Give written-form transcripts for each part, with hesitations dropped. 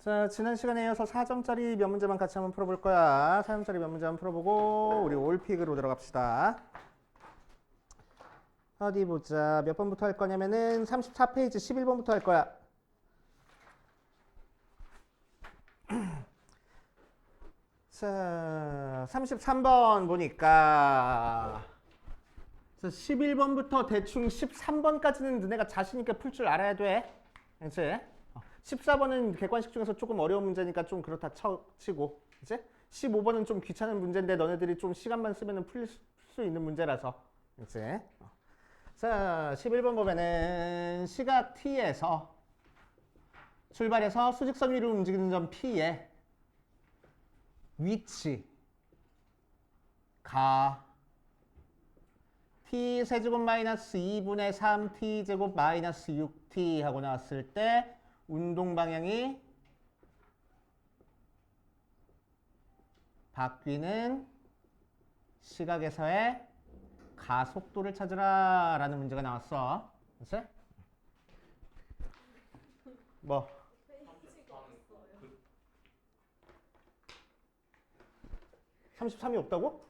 자, 지난 시간에 이어서 4점짜리 몇 문제만 같이 한번 풀어볼 거야. 4점짜리 몇 문제 한번 풀어보고 우리 올픽으로 들어갑시다. 어디 보자. 몇 번부터 할 거냐면은 34페이지 11번부터 할 거야. 자, 33번 보니까 11번부터 대충 13번까지는 너네가 자신 있게 풀 줄 알아야 돼. 그렇지? 14번은 객관식 중에서 조금 어려운 문제니까 좀 그렇다 치고, 이제 15번은 좀 귀찮은 문제인데 너네들이 좀 시간만 쓰면 풀 수 있는 문제라서, 이제. 자, 11번 보면은 시각 T에서 출발해서 수직선 위로 움직이는 점 P의 위치 가 t 세제곱 마이너스 2분의 3t 제곱 마이너스 6t 하고 나왔을 때 운동 방향이 바뀌는 시각에서의 가속도를 찾으라 라는 문제가 나왔어. 그치? 뭐? 33이 없다고?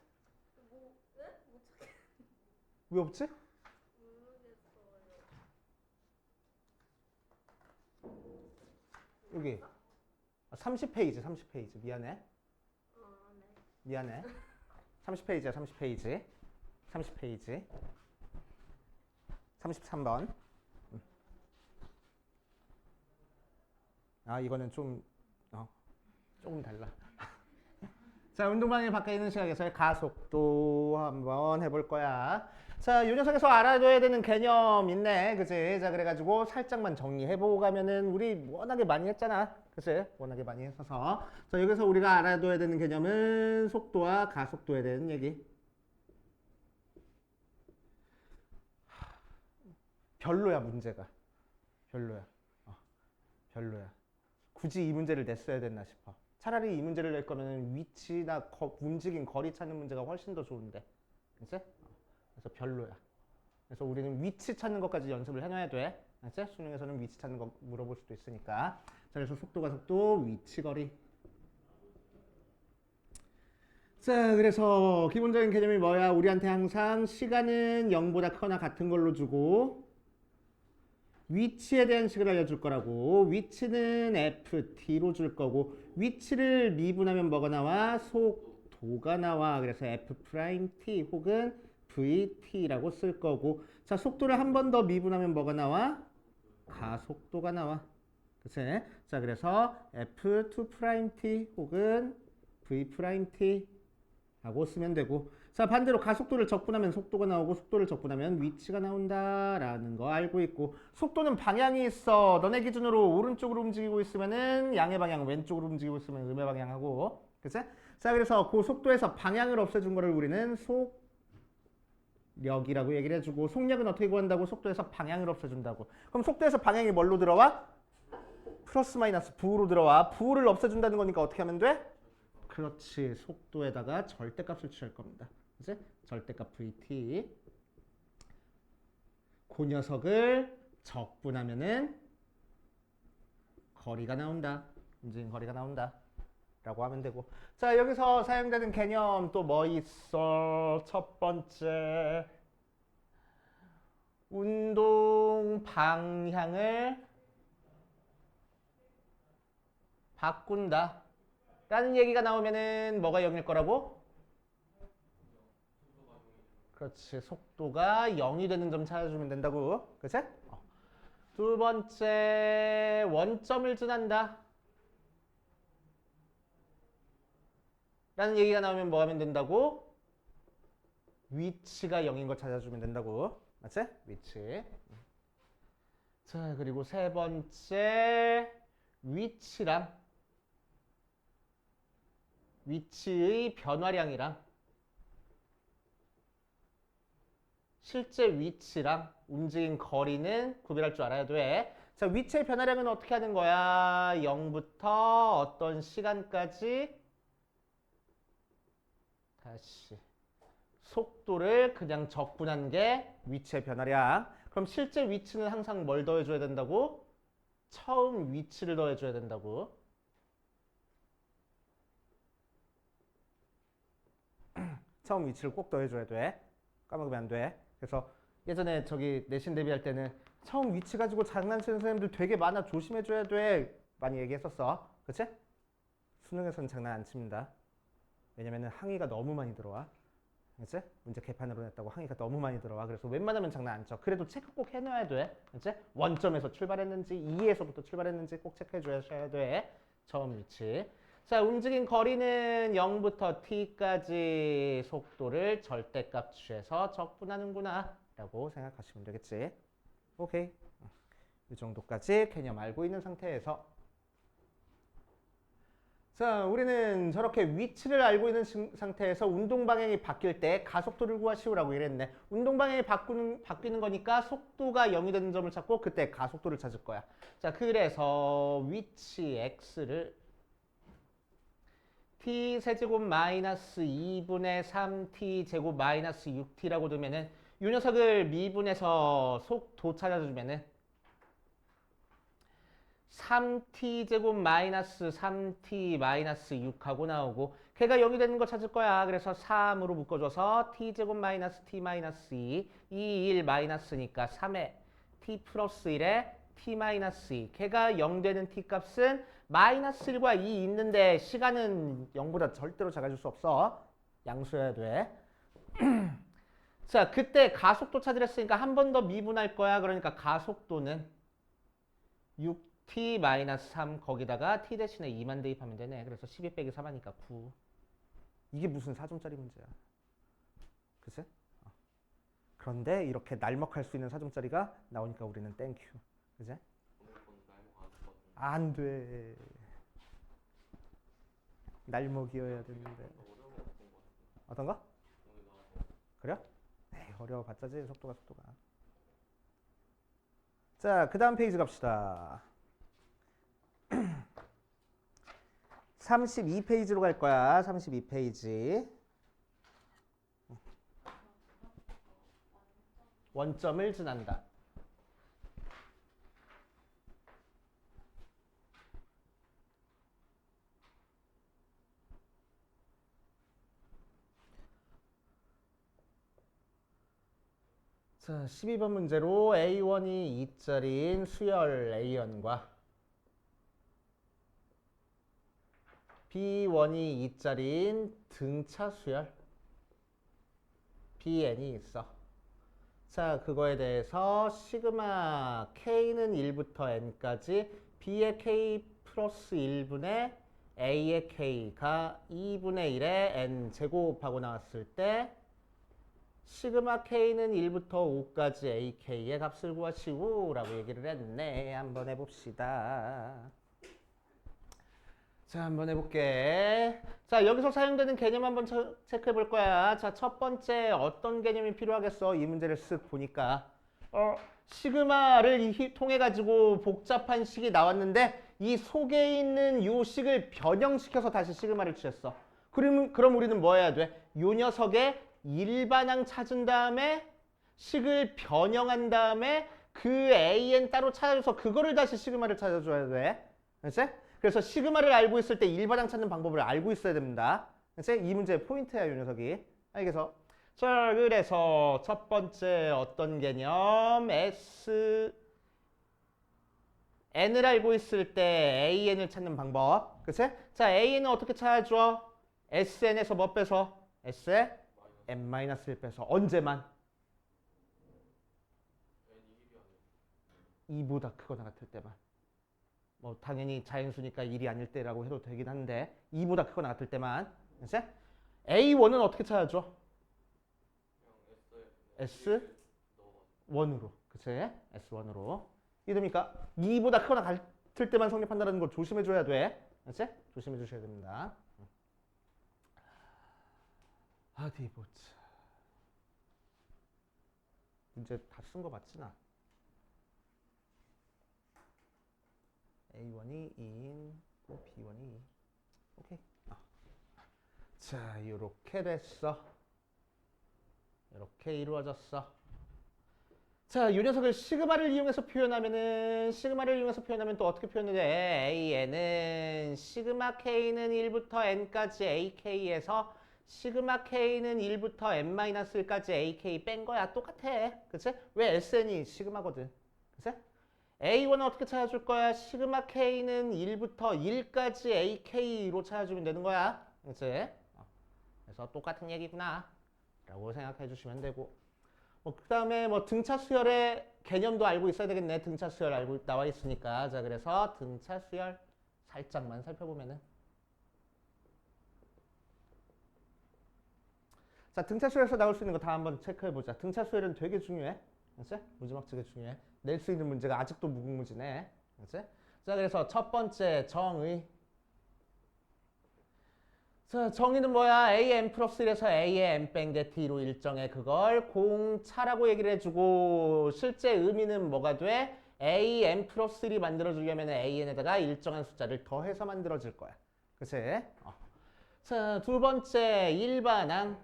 왜 없지? 여기 30페이지 30페이지 미안해. 미안해. 30페이지야 30페이지 30페이지 33번. 아 이거는 좀 조금 달라. 자, 운동방향이 바뀌어 있는 시각에서의 가속도 한번 해볼 거야. 자, 이 녀석에서 알아둬야 되는 개념 있네. 그치? 자, 그래가지고 살짝만 정리해보고 가면은 우리 워낙에 많이 했잖아. 그치? 워낙에 많이 했어서. 자, 여기서 우리가 알아둬야 되는 개념은 속도와 가속도에 대한 얘기. 별로야, 문제가. 별로야. 별로야. 굳이 이 문제를 냈어야 됐나 싶어. 차라리 이 문제를 낼 거면 위치나 움직인 거리 찾는 문제가 훨씬 더 좋은데. 그치? 그래서 별로야. 그래서 우리는 위치 찾는 것까지 연습을 해놔야 돼. 그치? 수능에서는 위치 찾는 거 물어볼 수도 있으니까. 자, 그래서 속도가 속도, 위치, 거리. 자, 그래서 기본적인 개념이 뭐야? 우리한테 항상 시간은 0보다 크거나 같은 걸로 주고 위치에 대한 식을 알려줄 거라고. 위치는 ft로 줄 거고 위치를 미분하면 뭐가 나와? 속도가 나와. 그래서 f't 혹은 vt라고 쓸 거고. 자, 속도를 한 번 더 미분하면 뭐가 나와? 가속도가 나와. 그치? 자, 그래서 f2't 혹은 v't 라고 쓰면 되고. 자, 반대로 가속도를 적분하면 속도가 나오고 속도를 적분하면 위치가 나온다라는 거 알고 있고, 속도는 방향이 있어. 너네 기준으로 오른쪽으로 움직이고 있으면은 양의 방향, 왼쪽으로 움직이고 있으면 음의 방향하고. 그치? 자, 그래서 그 속도에서 방향을 없애준 거를 우리는 속력이라고 얘기를 해주고, 속력은 어떻게 구한다고? 속도에서 방향을 없애준다고. 그럼 속도에서 방향이 뭘로 들어와? 플러스 마이너스 부로 들어와. 부를 없애준다는 거니까 어떻게 하면 돼? 그렇지. 속도에다가 절대값을 취할 겁니다. 그치? 절대값 vt. 그 녀석을 적분하면은 거리가 나온다. 움직인 거리가 나온다. 라고 하면 되고. 자, 여기서 사용되는 개념 또 뭐 있어? 첫 번째. 운동 방향을 바꾼다. 라는 얘기가 나오면은 뭐가 0일 거라고? 그렇지. 속도가 0이 되는 점 찾아주면 된다고. 그치? 두 번째, 원점을 지난다. 라는 얘기가 나오면 뭐 하면 된다고? 위치가 0인 걸 찾아주면 된다고. 맞지? 위치. 자, 그리고 세 번째, 위치의 변화량이랑 실제 위치랑 움직인 거리는 구별할 줄 알아야 돼. 자, 위치의 변화량은 어떻게 하는 거야? 0부터 어떤 시간까지 다시 속도를 그냥 적분한 게 위치의 변화량. 그럼 실제 위치는 항상 뭘 더해줘야 된다고? 처음 위치를 더해줘야 된다고. 처음 위치를 꼭 더해줘야 돼. 까먹으면 안 돼. 그래서 예전에 저기 내신 대비할 때는 처음 위치 가지고 장난치는 선생님들 되게 많아. 조심해줘야 돼. 많이 얘기했었어. 그치? 수능에서는 장난 안 칩니다. 왜냐면은 항의가 너무 많이 들어와. 그치? 문제 개판으로 냈다고 항의가 너무 많이 들어와. 그래서 웬만하면 장난 안 쳐. 그래도 체크 꼭 해놔야 돼. 그치? 원점에서 출발했는지 2에서부터 출발했는지 꼭 체크해줘야 돼. 처음 위치. 자, 움직인 거리는 0부터 t까지 속도를 절대값 취해서 적분하는구나 라고 생각하시면 되겠지. 오케이. 이 정도까지 개념 알고 있는 상태에서 자, 우리는 저렇게 위치를 알고 있는 상태에서 운동 방향이 바뀔 때 가속도를 구하시오라고 이랬네. 운동 방향이 바뀌는 거니까 속도가 0이 되는 점을 찾고 그때 가속도를 찾을 거야. 자, 그래서 위치 x를 t 세제곱 마이너스 2분의 3t 제곱 마이너스 6t라고 두면은 이 녀석을 미분해서 속도 찾아주면은 3t 제곱 마이너스 3t 마이너스 6하고 나오고 걔가 0이 되는 거 찾을 거야. 그래서 3으로 묶어줘서 t 제곱 마이너스 t 마이너스 2 1 마이너스니까 3에 t 플러스 1에 t 마이너스 2 걔가 0 되는 t 값은 마이너스 1과 2 있는데 시간은 0보다 절대로 작아질 수 없어. 양수여야 돼. 자, 그때 가속도 찾으랬으니까 한 번 더 미분할 거야. 그러니까 가속도는 6t-3 거기다가 t 대신에 2만 대입하면 되네. 그래서 12 빼기 3 하니까 9. 이게 무슨 4점짜리 문제야. 그치? 그런데 이렇게 날먹할 수 있는 4점짜리가 나오니까 우리는 땡큐. 그치? 안 돼. 날먹이어야 되는데. 어떤 거? 그래? 에이, 어려워봤자지 속도가. 자, 그 다음 페이지 갑시다. 32페이지로 갈 거야. 32페이지. 원점을 지난다. 자, 12번 문제로 A1이 2짜리인 수열 A1과 B1이 2짜리인 등차 수열 BN이 있어. 자, 그거에 대해서 시그마 K는 1부터 N까지 B의 K 플러스 1분의 A의 K가 2분의 1의 N 제곱하고 나왔을 때 시그마 K는 1부터 5까지 AK의 값을 구하시오 라고 얘기를 했네. 한번 해봅시다. 자, 한번 해볼게. 자, 여기서 사용되는 개념 한번 체크해 볼 거야. 자, 첫 번째 어떤 개념이 필요하겠어? 이 문제를 쓱 보니까 시그마를 통해 가지고 복잡한 식이 나왔는데 이 속에 있는 요 식을 변형시켜서 다시 시그마를 취했어. 그럼 우리는 뭐 해야 돼? 요 녀석의 일반항 찾은 다음에 식을 변형한 다음에 그 AN 따로 찾아줘서 그거를 다시 시그마를 찾아줘야 돼. 알지? 그래서 시그마를 알고 있을 때 일반항 찾는 방법을 알고 있어야 됩니다. 알지? 이 문제의 포인트야, 이 녀석이. 알겠어? 자, 그래서 첫 번째 어떤 개념? N을 알고 있을 때 AN을 찾는 방법. 그치? 자, AN은 어떻게 찾아줘? SN에서 뭐 빼서? S에 n-1 빼서 언제만? 2보다 크거나 같을 때만. 뭐 당연히 자연수니까 1이 아닐 때라고 해도 되긴 한데 2보다 크거나 같을 때만. 그치? A1은 어떻게 찾아줘? S1으로. 그치? S1으로. 이해됩니까? 2보다 크거나 같을 때만 성립한다는 거 조심해줘야 돼. 그치? 조심해주셔야 됩니다. 어디 보자. 문제 다 쓴 거 맞지 나? A1이 2인 B1이 2. 오케이. 자, 요렇게 됐어. 이렇게 이루어졌어. 자, 요 녀석을 시그마를 이용해서 표현하면 또 어떻게 표현을 해? AN은 시그마 K는 1부터 N까지 AK에서 시그마 K는 1부터 n-1까지 AK 뺀 거야. 똑같아. 그치? 왜 SN이 시그마거든. 그치? A1은 어떻게 찾아줄 거야? 시그마 K는 1부터 1까지 AK로 찾아주면 되는 거야. 그치? 그래서 똑같은 얘기구나. 라고 생각해 주시면 되고. 그 다음에 뭐 등차 수열의 개념도 알고 있어야 되겠네. 등차 수열 알고 나와 있으니까. 자, 그래서 등차 수열 살짝만 살펴보면은. 자, 등차 수열에서 나올 수 있는 거 다 한번 체크해 보자. 등차 수열은 되게 중요해. 그치? 무지막지하게 중요해. 낼 수 있는 문제가 아직도 무궁무진해. 그치? 자, 그래서 첫 번째 정의. 자, 정의는 뭐야? AN 플러스 1에서 A의 n 뺑 T로 일정해. 그걸 공차라고 얘기를 해주고 실제 의미는 뭐가 돼? AN 플러스 1이 만들어주려면 AN에다가 일정한 숫자를 더해서 만들어질 거야. 그치? 자, 두 번째 일반항.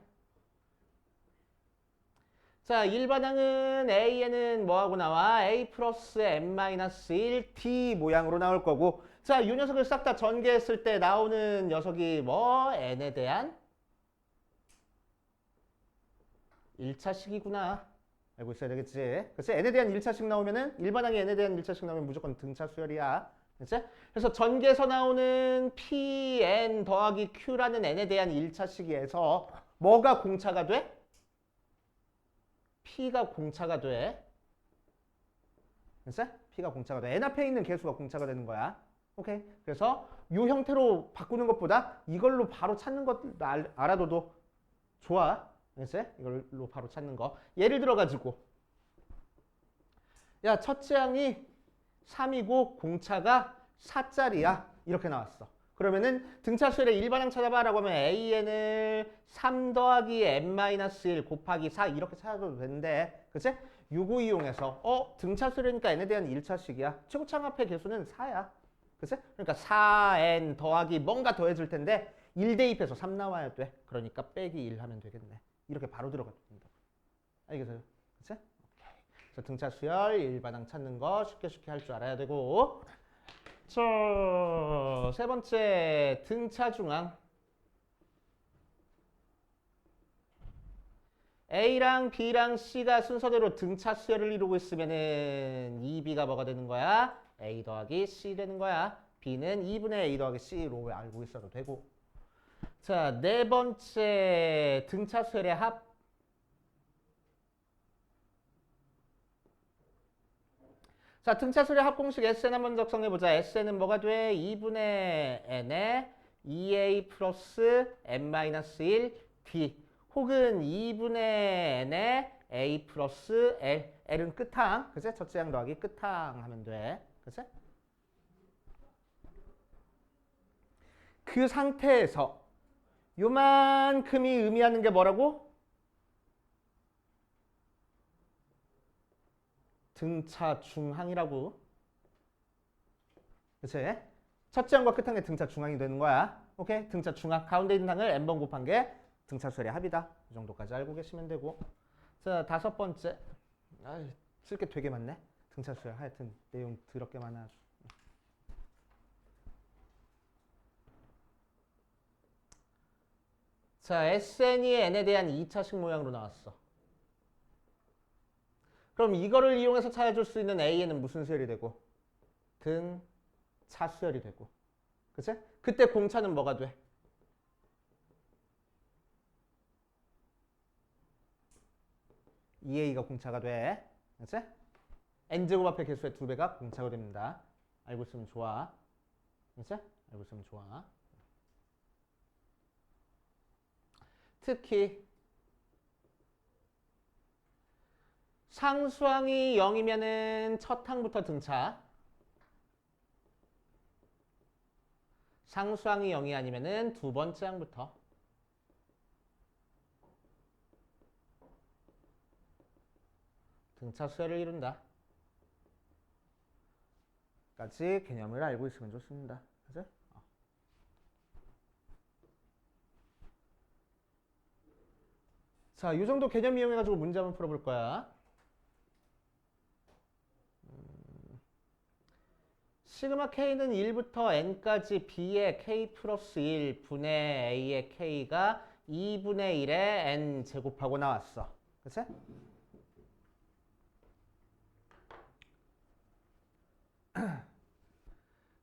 자, 일반항은 A에는 뭐하고 나와? A 플러스 n-1 D 모양으로 나올 거고 자, 이 녀석을 싹 다 전개했을 때 나오는 녀석이 뭐? n에 대한 1차식이구나. 알고 있어야 되겠지? 그치? n에 대한 1차식 나오면은 일반항이 n에 대한 1차식 나오면 무조건 등차 수열이야. 그치? 그래서 전개에서 나오는 pn 더하기 q라는 n에 대한 1차식에서 뭐가 공차가 돼? P가 공차가 돼. 됐어? P가 공차가 돼. N 앞에 있는 개수가 공차가 되는 거야. 오케이. 그래서 이 형태로 바꾸는 것보다 이걸로 바로 찾는 것 알아둬도 좋아. 됐어? 이걸로 바로 찾는 거. 예를 들어 가지고 야, 첫째 항이 3이고 공차가 4짜리야. 이렇게 나왔어. 그러면은 등차 수열의 일반항 찾아봐라고 하면 AN을 3 더하기 n-1 곱하기 4 이렇게 찾아도 되는데 그치? 요거 이용해서 등차 수열이니까 n에 대한 1차식이야. 최고차항 앞에 개수는 4야. 그치? 그러니까 4n 더하기 뭔가 더해줄 텐데 1 대입해서 3 나와야 돼. 그러니까 빼기 1 하면 되겠네. 이렇게 바로 들어가도 된다. 알겠어요? 그치? 오케이. 그래서 등차 수열 일반항 찾는 거 쉽게 할 줄 알아야 되고 자, 세 번째 등차 중항. A랑 B랑 C가 순서대로 등차 수열을 이루고 있으면은 2B가 뭐가 되는 거야? A 더하기 C 되는 거야. B는 2분의 A 더하기 C로 알고 있어도 되고. 자, 네 번째 등차 수열의 합. 자, 등차 수열의 합 공식 SN 한번 작성해보자. SN은 뭐가 돼? 2분의 N에 2A 플러스 n-1 D 혹은 2분의 N에 A 플러스 L. L은 끝항. 그치? 첫째 항 더하기 끝항 하면 돼. 그치? 그 상태에서 요만큼이 의미하는 게 뭐라고? 등차 중항이라고. 그치? 첫째 항과 끝항의 등차 중항이 되는 거야. 오케이? 등차 중항. 가운데 있는 항을 n번 곱한 게 등차 수열의 합이다. 이 정도까지 알고 계시면 되고. 자, 다섯 번째. 쓸 게 되게 많네. 등차 수열. 하여튼 내용 더럽게 많아. 자, SN이 n에 대한 2차식 모양으로 나왔어. 그럼 이거를 이용해서 찾아줄 수 있는 A에는 무슨 수열이 되고? 등차 수열이 되고. 그치? 그때 공차는 뭐가 돼? EA가 공차가 돼. 그치? n제곱 앞에 개수의 2배가 공차가 됩니다. 알고 있으면 좋아. 그치? 알고 있으면 좋아. 특히 상수항이 0이면은 첫 항부터 등차. 상수항이 0이 아니면은 두 번째 항부터. 등차 수열을 이룬다. 까지 개념을 알고 있으면 좋습니다. 그죠? 자, 이 정도 개념 이용해가지고 문제 한번 풀어볼 거야. 시그마 K는 1부터 N까지 B의 K 플러스 1 분의 A의 K가 2분의 1에 n 제곱하고 나왔어. 그치?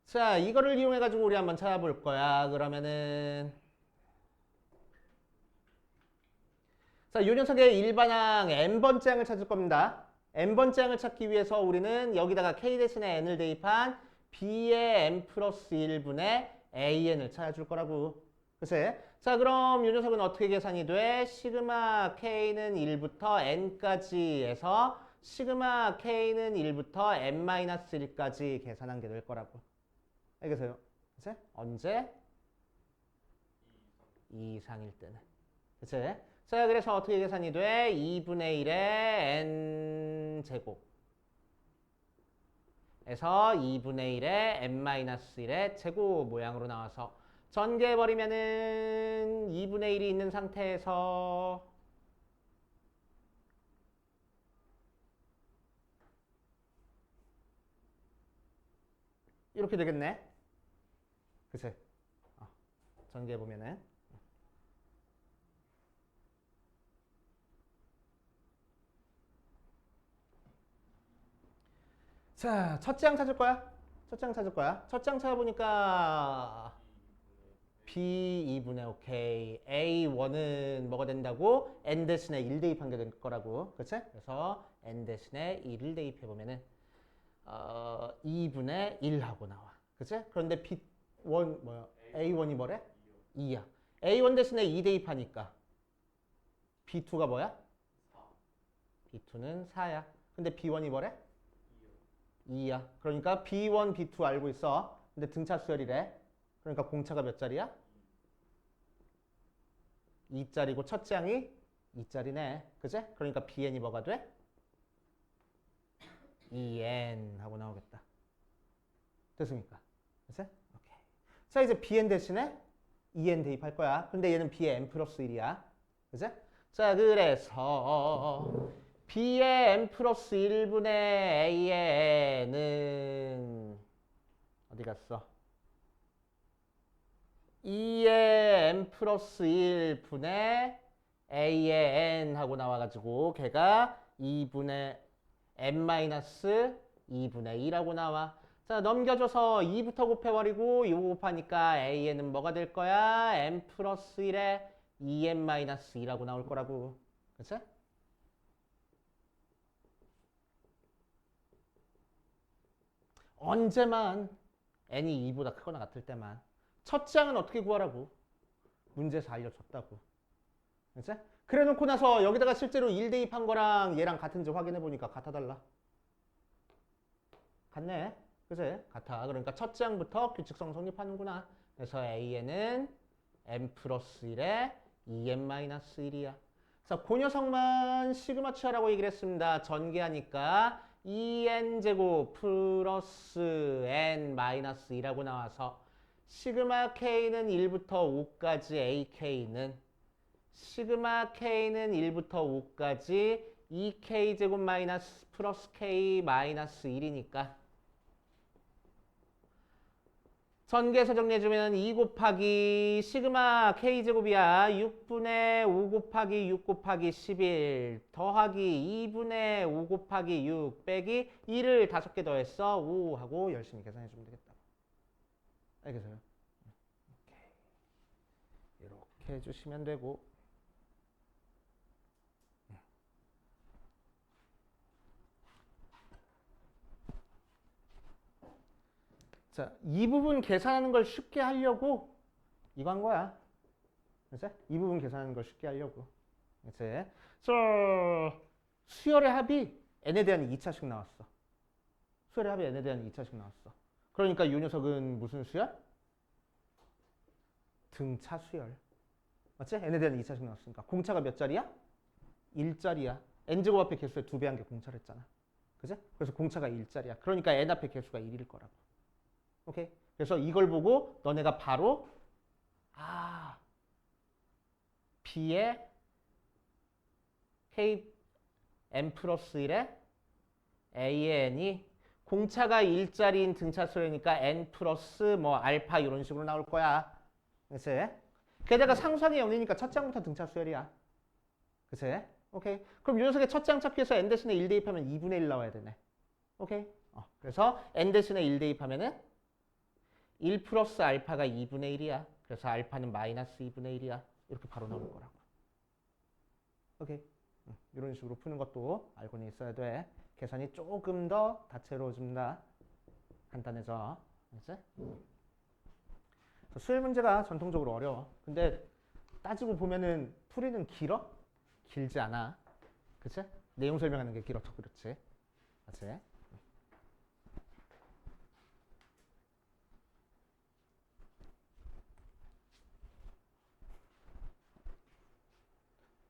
자, 이거를 이용해가지고 우리 한번 찾아볼 거야. 그러면은 자, 요 녀석의 일반항 n번째 항을 찾을 겁니다. n번째 항을 찾기 위해서 우리는 여기다가 k 대신에 n을 대입한 b의 n 플러스 1분의 an을 찾아줄 거라고. 그치? 자, 그럼 요 녀석은 어떻게 계산이 돼? 시그마 k는 1부터 n까지 해서 시그마 k는 1부터 n-1까지 계산한 게 될 거라고. 알겠어요? 그치? 언제? 2 이상일 때는. 그치? 자, 그래서 어떻게 계산이 돼? 2분의 1의 n 제곱 에서 2분의 1의 n-1의 제곱 모양으로 나와서 전개해버리면은 2분의 1이 있는 상태에서 이렇게 되겠네. 그치? 전개해보면은. 자, 첫째 항 찾을 거야. 첫째 항 찾을 거야. 첫째 항 찾아보니까 B2분의 오케이. A1은 뭐가 된다고? N 대신에 1 대입한 게 될 거라고. 그치? 그래서 N 대신에 1을 대입해보면은 2분의 1하고 나와. 그치? 그런데 B1 뭐야? A1이 뭐래? 2야. A1 대신에 2 대입하니까 B2가 뭐야? B2는 4야. 근데 B1이 뭐래? 2야. 그러니까 B1, B2 알고 있어. 근데 등차 수열이래. 그러니까 공차가 몇 자리야? 2짜리고 첫째 항이 2짜리네. 그치? 그러니까 BN이 뭐가 돼? 2N 하고 나오겠다. 됐습니까? 그치? 오케이. 자, 이제 BN 대신에 2N 대입할 거야. 근데 얘는 B의 N 플러스 1이야. 그치? 자, 그래서 B의 n 플러스 1분의 A의 n은 어디 갔어? 2의 n 플러스 1분의 A의 n 하고 나와가지고 걔가 2분의 n-2분의 2라고 나와. 자, 넘겨줘서 2부터 곱해버리고 이거 곱하니까 A에는 뭐가 될 거야? n 플러스 1에 2n-2라고 나올 거라고. 그치? 언제만 n이 2보다 크거나 같을 때만. 첫째 항은 어떻게 구하라고? 문제에서 알려줬다고. 그치? 그래 놓고 나서 여기다가 실제로 1 대입한 거랑 얘랑 같은지 확인해 보니까 같아달라. 같네. 그치? 같아. 그러니까 첫째 항부터 규칙성 성립하는구나. 그래서 A에는 n 플러스 1에 2n-1이야. 자, 그 녀석만 시그마 취하라고 얘기를 했습니다. 전개하니까 2n제곱 플러스 n-2라고 나와서 시그마 k는 1부터 5까지 ak는 시그마 k는 1부터 5까지 2k제곱 마이너스 플러스 k 마이너스 1이니까 전개해서 정리해주면 2 곱하기 시그마 k제곱이야. 6분의 5 곱하기 6 곱하기 11 더하기 2분의 5 곱하기 6 빼기 2를 5개 더했어. 5 하고 열심히 계산해주면 되겠다. 알겠어요? 이렇게 해주시면 되고 자, 이 부분 계산하는 걸 쉽게 하려고 이거 한 거야. 그치? 이 부분 계산하는 걸 쉽게 하려고. 그치? 수열의 합이 n에 대한 2차식 나왔어. 수열의 합이 n에 대한 2차식 나왔어. 그러니까 이 녀석은 무슨 수열? 등차 수열. 맞지? n에 대한 2차식 나왔으니까. 공차가 몇 자리야? 1자리야. n제곱 앞에 개수의 2배 한 게 공차를 했잖아. 그치? 그래서 공차가 1자리야. 그러니까 n 앞에 개수가 1일 거라고. 오케이? 그래서 이걸 보고 너네가 바로 B의 K n 플러스 1에 A의 n이 공차가 1자리인 등차 수열이니까 n 플러스 뭐 알파 이런 식으로 나올 거야. 그치? 게다가 상수항이 0이니까 첫째 항부터 등차 수열이야. 그치? 오케이. 그럼 이 녀석의 첫째 항 찾기 위해서 n 대신에 1 대입하면 2분의 1 나와야 되네. 오케이. 그래서 n 대신에 1 대입하면은 1 플러스 알파가 2분의 1이야. 그래서 알파는 마이너스 2분의 1이야. 이렇게 바로 나올 거라고. 오케이. 이런 식으로 푸는 것도 알고는 있어야 돼. 계산이 조금 더 다채로워진다. 간단해져. 알았지? 수열 문제가 전통적으로 어려워. 근데 따지고 보면은 풀이는 길어? 길지 않아. 그치? 내용 설명하는 게 길어서 그렇지. 맞지?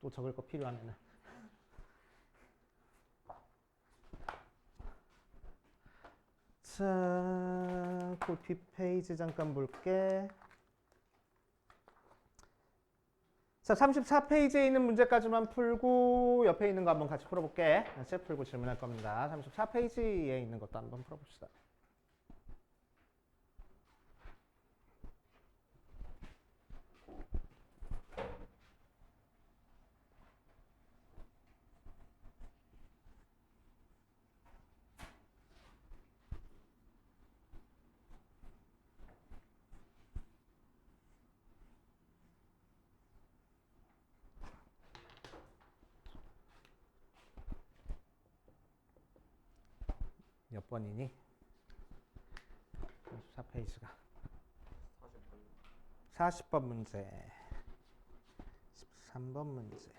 또 적을 거 필요하면은. 자, 그 뒷페이지 잠깐 볼게. 자, 34페이지에 있는 문제까지만 풀고 옆에 있는 거 한번 같이 풀어볼게. 같이 풀고 질문할 겁니다. 34페이지에 있는 것도 한번 풀어봅시다. 몇 번이니? 34페이지가 40번 문제 13번 문제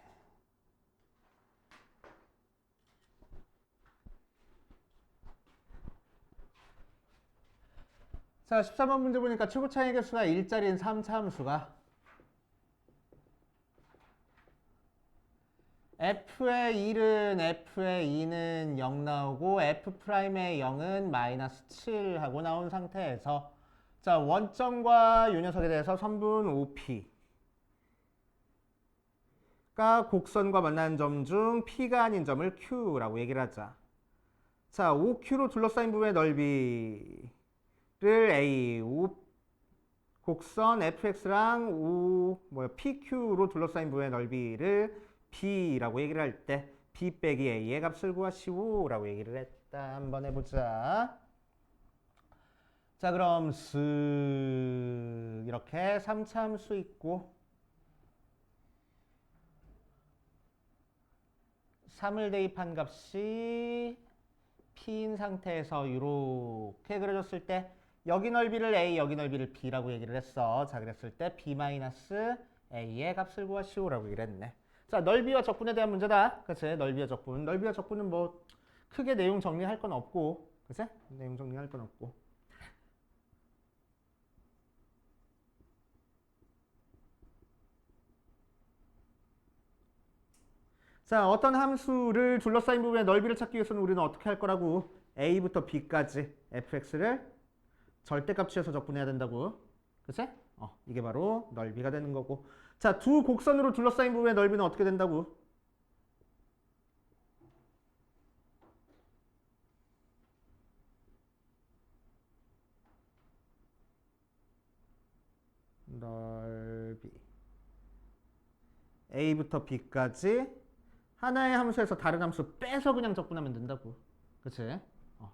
자, 13번 문제 보니까 최고차의 개수가 1짜리인 3차 함수가 f의 1은 f의 2는 0 나오고 f'의 0은 마이너스 7 하고 나온 상태에서 자, 원점과 요 녀석에 대해서 선분 OP가 곡선과 만나는 점 중 P가 아닌 점을 Q라고 얘기를 하자. 자, OQ로 둘러싸인 부분의 넓이를 A, 곡선 fx랑 PQ로 둘러싸인 부분의 넓이를 B라고 얘기를 할 때 B 빼기 A의 값을 구하시오라고 얘기를 했다. 한번 해보자. 자, 그럼 쓱 이렇게 3차 함수 있고 3을 대입한 값이 P인 상태에서 이렇게 그려줬을 때 여기 넓이를 A, 여기 넓이를 B라고 얘기를 했어. 자, 그랬을 때 B-A의 값을 구하시오라고 얘기를 했네. 자, 넓이와 적분에 대한 문제다. 그치? 넓이와 적분. 넓이와 적분은 뭐 크게 내용 정리할 건 없고, 그치? 내용 정리할 건 없고. 자, 어떤 함수를 둘러싸인 부분의 넓이를 찾기 위해서는 우리는 어떻게 할 거라고? A부터 B까지 fx를 절대값 취해서 적분해야 된다고. 그치? 이게 바로 넓이가 되는 거고. 자, 두 곡선으로 둘러싸인 부분의 넓이는 어떻게 된다고? 넓이 A부터 B까지 하나의 함수에서 다른 함수 빼서 그냥 적분하면 된다고. 그치?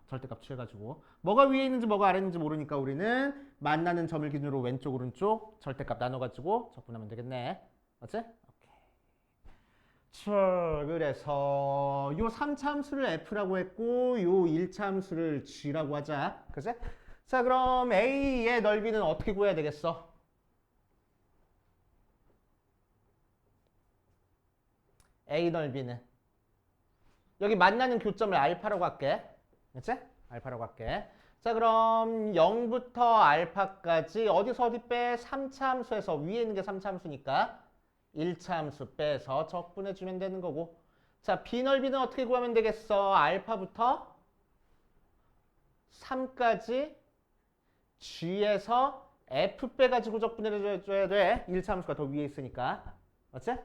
절대값 취해가지고 뭐가 위에 있는지 뭐가 아래 있는지 모르니까 우리는 만나는 점을 기준으로 왼쪽 오른쪽 절대값 나눠가지고 적분하면 되겠네. 맞지? 오케이. 자, 그래서 요 3차 함수를 F라고 했고 요 1차 함수를 G라고 하자. 그치? 자, 그럼 A의 넓이는 어떻게 구해야 되겠어? A 넓이는 여기 만나는 교점을 알파라고 할게. 그치? 알파라고 할게. 자, 그럼 0부터 알파까지 어디서 어디 빼? 3차 함수에서 위에 있는 게 3차 함수니까 1차 함수 빼서 적분해주면 되는 거고. 자, B 넓이는 어떻게 구하면 되겠어? 알파부터 3까지 G에서 F 빼가지고 적분해줘야 돼. 1차 함수가 더 위에 있으니까. 맞지?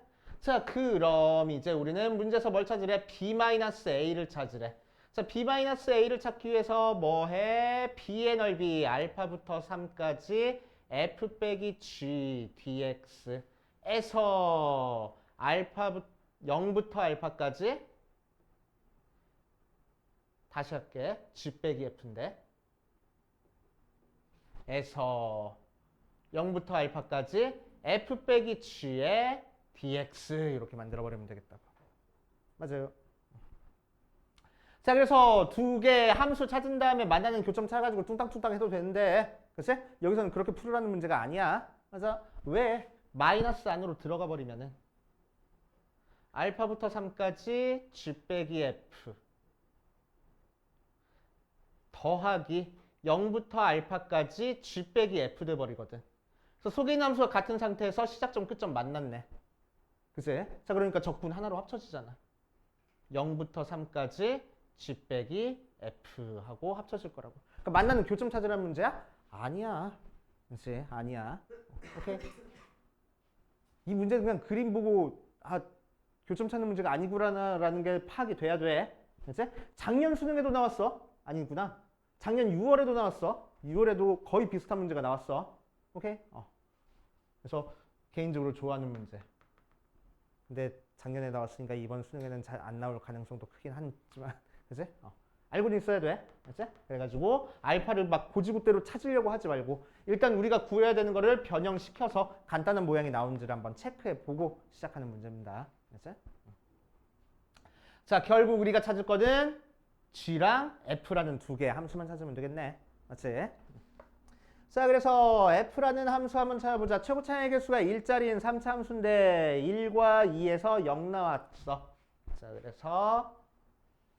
자, 그럼 이제 우리는 문제에서 뭘 찾으래? B-A를 찾으래. 자, B-A를 찾기 위해서 뭐 해? B의 넓이 알파부터 3까지 f 빼기 g dx에서 알파 0부터 알파까지 다시 할게. g 빼기 f인데 에서 0부터 알파까지 f 빼기 g의 dx 이렇게 만들어버리면 되겠다. 맞아요. 자, 그래서 두 개 함수 찾은 다음에 만나는 교점 찾아가지고 뚱땅뚱땅 해도 되는데, 그치? 여기서는 그렇게 풀으라는 문제가 아니야. 맞아. 왜? 마이너스 안으로 들어가 버리면은 알파부터 3까지 g 빼기 f 더하기 0부터 알파까지 g 빼기 f 돼버리거든. 그래서 속에 있는 함수가 같은 상태에서 시작점, 끝점 만났네. 그치? 자, 그러니까 적분 하나로 합쳐지잖아. 0부터 3까지 g 빼기 f 하고 합쳐질 거라고. 그러니까 만나는 교점 찾으라는 문제야? 아니야. 그치? 아니야. 오케이. 이 문제는 그냥 그림 보고 교점 찾는 문제가 아니구나라는 게 파악이 돼야 돼. 그치? 작년 수능에도 나왔어. 아니구나. 작년 6월에도 나왔어. 6월에도 거의 비슷한 문제가 나왔어. 오케이? 그래서 개인적으로 좋아하는 문제. 근데 작년에 나왔으니까 이번 수능에는 잘 안 나올 가능성도 크긴 하지만, 그치? 알고는 있어야 돼. 그치? 그래가지고 알파를 막 고지고대로 찾으려고 하지 말고 일단 우리가 구해야 되는 거를 변형시켜서 간단한 모양이 나오는지를 한번 체크해 보고 시작하는 문제입니다. 그치? 자, 결국 우리가 찾을 거는 g랑 f라는 두 개의 함수만 찾으면 되겠네. 맞지? 자, 그래서 f라는 함수 한번 찾아보자. 최고 차이의 개수가 1짜리인 3차 함수인데 1과 2에서 0 나왔어. 자, 그래서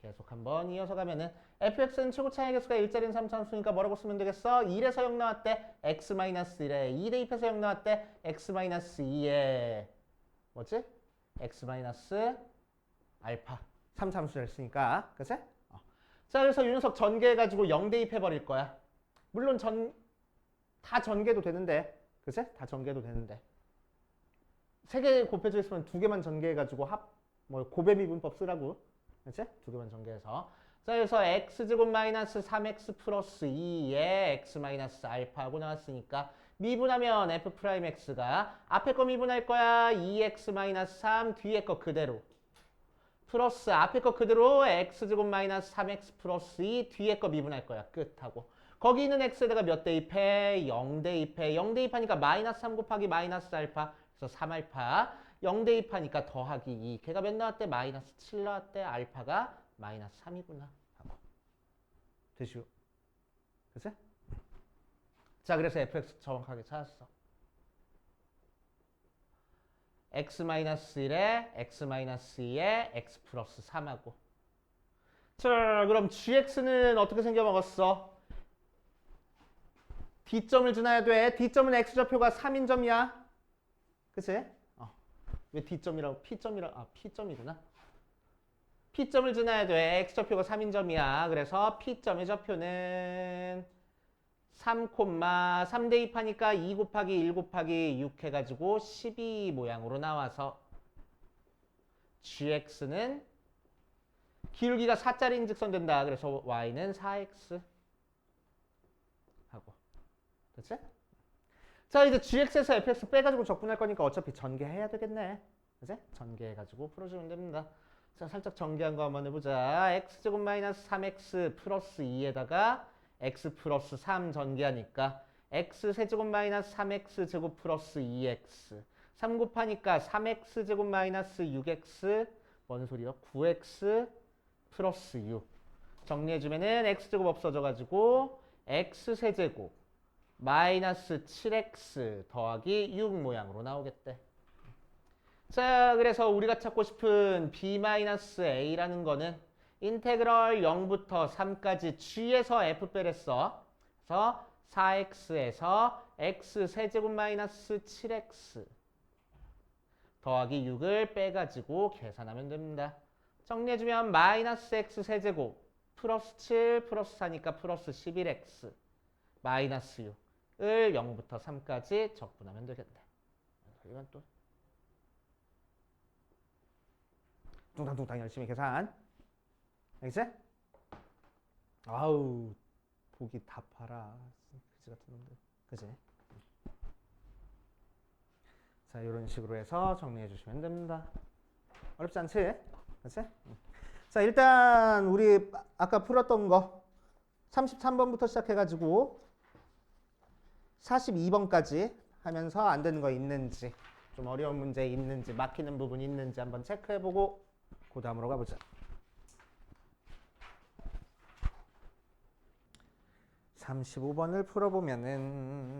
계속 한번 이어서 가면은 fx는 최고 차이의 개수가 1짜리인 3차 함수니까 뭐라고 쓰면 되겠어? 1에서 0 나왔대. x-1에 2 대입해서 0 나왔대. x-2에 뭐지? x-알파 3차 함수를 했으니까. 그치? 자, 그래서 이 녀석 전개해가지고 0 대입해버릴 거야. 물론 다 전개도 되는데, 그치? 다 전개도 되는데. 3개 곱해져 있으면 2개만 전개해가지고 고배미분법 쓰라고. 그치? 2개만 전개해서. 자, 그래서 x제곱 마이너스 3x 플러스 2에 x 마이너스 알파하고 나왔으니까 미분하면 f 프라임 x가 앞에 거 미분할 거야. 2x 마이너스 3 뒤에 거 그대로. 플러스 앞에 거 그대로 x제곱 마이너스 3x 플러스 2 뒤에 거 미분할 거야. 끝하고. 거기 있는 x에다가 몇 대입해? 0 대입해. 0 대입하니까 마이너스 3 곱하기 마이너스 알파. 그래서 3알파. 0 대입하니까 더하기 2. 걔가 몇 나왔대? 마이너스 7 나왔대. 알파가 마이너스 3이구나. 하고. 되시오. 그치? 자, 그래서 fx 정확하게 찾았어. x-1에 x-2에 x 플러스 3하고. 자, 그럼 gx는 어떻게 생겨먹었어? d점을 지나야 돼. d점은 x좌표가 3인 점이야. 그치? 왜 d점이라고? p점이구나. p점을 지나야 돼. x좌표가 3인 점이야. 그래서 p점의 좌표는 3, 3 대입하니까 2 곱하기 1 곱하기 6 해가지고 12 모양으로 나와서 gx는 기울기가 4짜리인 직선 된다. 그래서 y는 4x 하고. 됐지? 자, 이제 gx에서 fx 빼가지고 적분할 거니까 어차피 전개해야 되겠네. 그치? 전개해가지고 풀어주면 됩니다. 자, 살짝 전개한 거 한번 해보자. x제곱 마이너스 3x 플러스 2에다가 x 플러스 3 전개하니까 x 세제곱 마이너스 3x 제곱 플러스 2x 3 곱하니까 3x 제곱 마이너스 6x 뭔 소리야? 9x 플러스 6 정리해주면은 x제곱 없어져가지고 x 세제곱 마이너스 7x 더하기 6 모양으로 나오겠대. 자, 그래서 우리가 찾고 싶은 b-a라는 거는 인테그럴 0부터 3까지 g에서 f 빼랬어. 그래서 4x에서 x 세제곱 마이너스 7x 더하기 6을 빼가지고 계산하면 됩니다. 정리해주면 마이너스 x 세제곱 플러스 7 플러스 4니까 플러스 11x 마이너스 6을 0부터 3까지 적분하면 되겠네. 이건 또 뚱땅뚱땅 열심히 계산. 알겠지? 아우 보기 다 봐라. 그지 같은 놈들. 그지? 자, 이런 식으로 해서 정리해 주시면 됩니다. 어렵지 않지? 그렇지? 자, 일단 우리 아까 풀었던 거 33번부터 시작해가지고 42번까지 하면서 안 되는 거 있는지, 좀 어려운 문제 있는지, 막히는 부분 있는지 한번 체크해보고 그 다음으로 가보자. 35번을 풀어보면은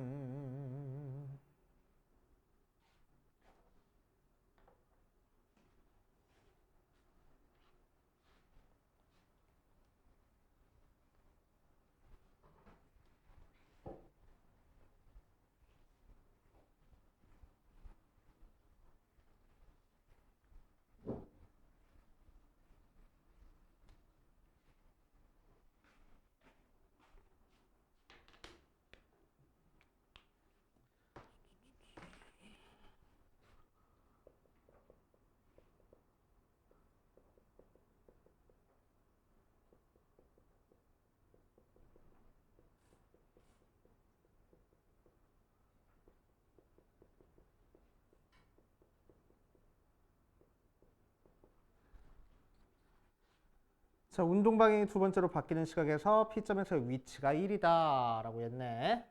자, 운동 방향이 두 번째로 바뀌는 시각에서 P점에서의 위치가 1이다 라고 했네.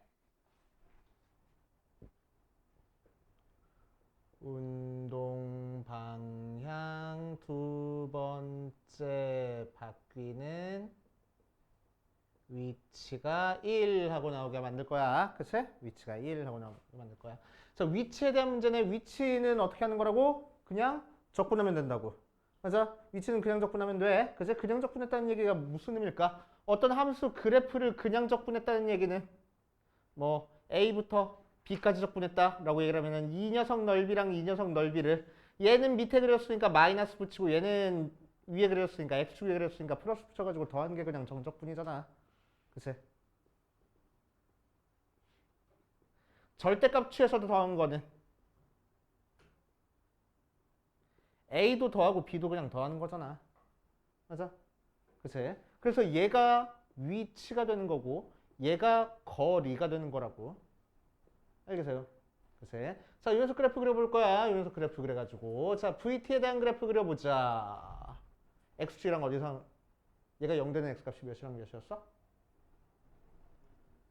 운동 방향 두 번째 바뀌는 위치가 1 하고 나오게 만들 거야. 그치? 위치가 1 하고 나오게 만들 거야. 자, 위치에 대한 문제는 위치는 어떻게 하는 거라고? 그냥 적분하면 된다고. 맞아? 위치는 그냥 적분하면 돼. 그치? 그냥 적분했다는 얘기가 무슨 의미일까? 어떤 함수 그래프를 그냥 적분했다는 얘기는 뭐 A부터 B까지 적분했다 라고 얘기를 하면은 이 녀석 넓이랑 이 녀석 넓이를 얘는 밑에 그렸으니까 마이너스 붙이고 얘는 위에 그렸으니까 X축에 그렸으니까 플러스 붙여가지고 더한 게 그냥 정적분이잖아. 그치? 절대값 취해서도 더한 거는 A도 더하고 B도 그냥 더하는 거잖아. 맞아? 그치? 그래서 얘가 위치가 되는 거고 얘가 거리가 되는 거라고. 알겠어요? 그치? 자, 이 녀석 그래프 그려볼 거야. 이 녀석 그래프 그려가지고 자, VT에 대한 그래프 그려보자. X축이랑 어디서 얘가 0 되는 X값이 몇이랑 몇이었어?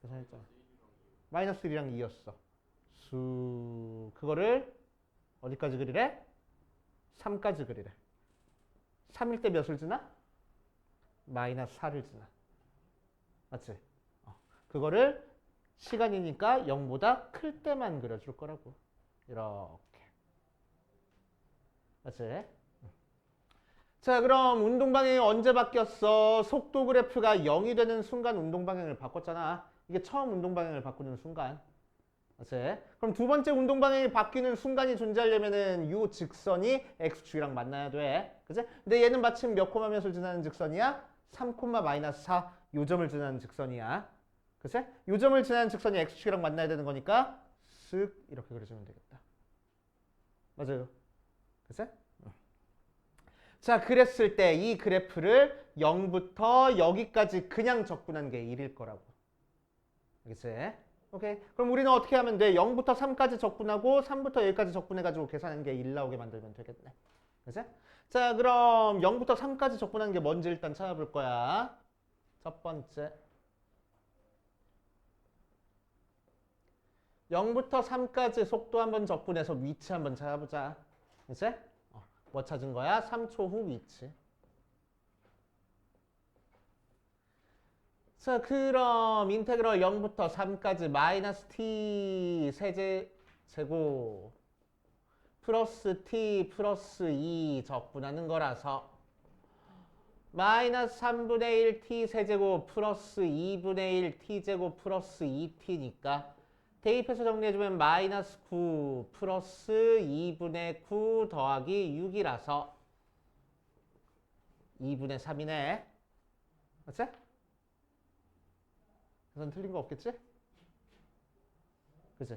계산했잖아. 마이너스 1이랑 2였어. 그거를 어디까지 그리래? 3까지 그리래. 3일 때 몇을 지나? 마이너스 4를 지나. 맞지? 그거를 시간이니까 0보다 클 때만 그려줄 거라고. 이렇게. 맞지? 자, 그럼 운동 방향이 언제 바뀌었어? 속도 그래프가 0이 되는 순간 운동 방향을 바꿨잖아. 이게 처음 운동 방향을 바꾸는 순간. 맞지? 그럼 두 번째 운동 방향이 바뀌는 순간이 존재하려면은 요 직선이 x축이랑 만나야 돼. 그치? 근데 얘는 마침 몇 코마 몇을 지나는 직선이야? 3 코마 마이너스 4 요 점을 지나는 직선이야. 그치? 요 점을 지나는 직선이 x축이랑 만나야 되는 거니까 쓱 이렇게 그려주면 되겠다. 맞아요. 그치? 자, 그랬을 때 이 그래프를 0부터 여기까지 그냥 적분한 게 1일 거라고. 알겠지? 오케이. 그럼 우리는 어떻게 하면 돼? 0부터 3까지 적분하고 3부터 여기까지 적분해가지고 계산하는 게 1 나오게 만들면 되겠네. 그치? 자, 그럼 0부터 3까지 적분하는 게 뭔지 일단 찾아볼 거야. 첫 번째. 0부터 3까지 속도 한번 적분해서 위치 한번 찾아보자. 그치? 뭐 찾은 거야? 3초 후 위치. 자, 그럼 인테그럴 0부터 3까지 마이너스 t 세제곱 플러스 t 플러스 2 적분하는 거라서 마이너스 3분의 1 t 세제곱 플러스 2분의 1 t 제곱 플러스 2t니까 대입해서 정리해주면 마이너스 9 플러스 2분의 9 더하기 6이라서 2분의 3이네. 맞지? 계산 틀린 거 없겠지? 그치?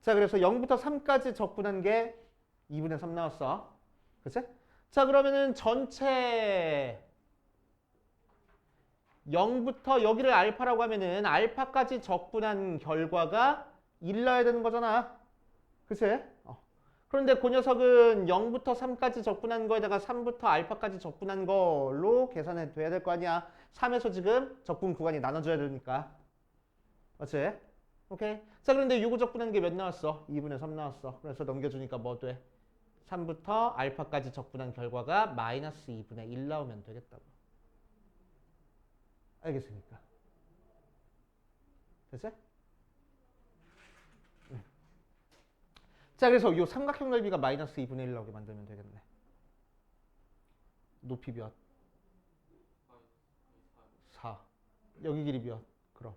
자, 그래서 0부터 3까지 적분한 게 2분의 3 나왔어. 그치? 자, 그러면은 전체 0부터 여기를 알파라고 하면은 알파까지 적분한 결과가 1 나야 되는 거잖아. 그치? 그런데 그 녀석은 0부터 3까지 적분한 거에다가 3부터 알파까지 적분한 걸로 계산해 둬야 될 거 아니야. 3에서 지금 적분 구간이 나눠져야 되니까. 맞지? 오케이. 자, 그런데 6을 적분한 게 몇 나왔어? 2분의 3 나왔어. 그래서 넘겨주니까 뭐 돼? 3부터 알파까지 적분한 결과가 마이너스 2분의 1 나오면 되겠다고. 알겠습니까? 됐지? 자, 그래서 이 삼각형 넓이가 마이너스 2분의 1 나오게 만들면 되겠네. 높이 몇? 4. 여기 길이 몇? 그럼.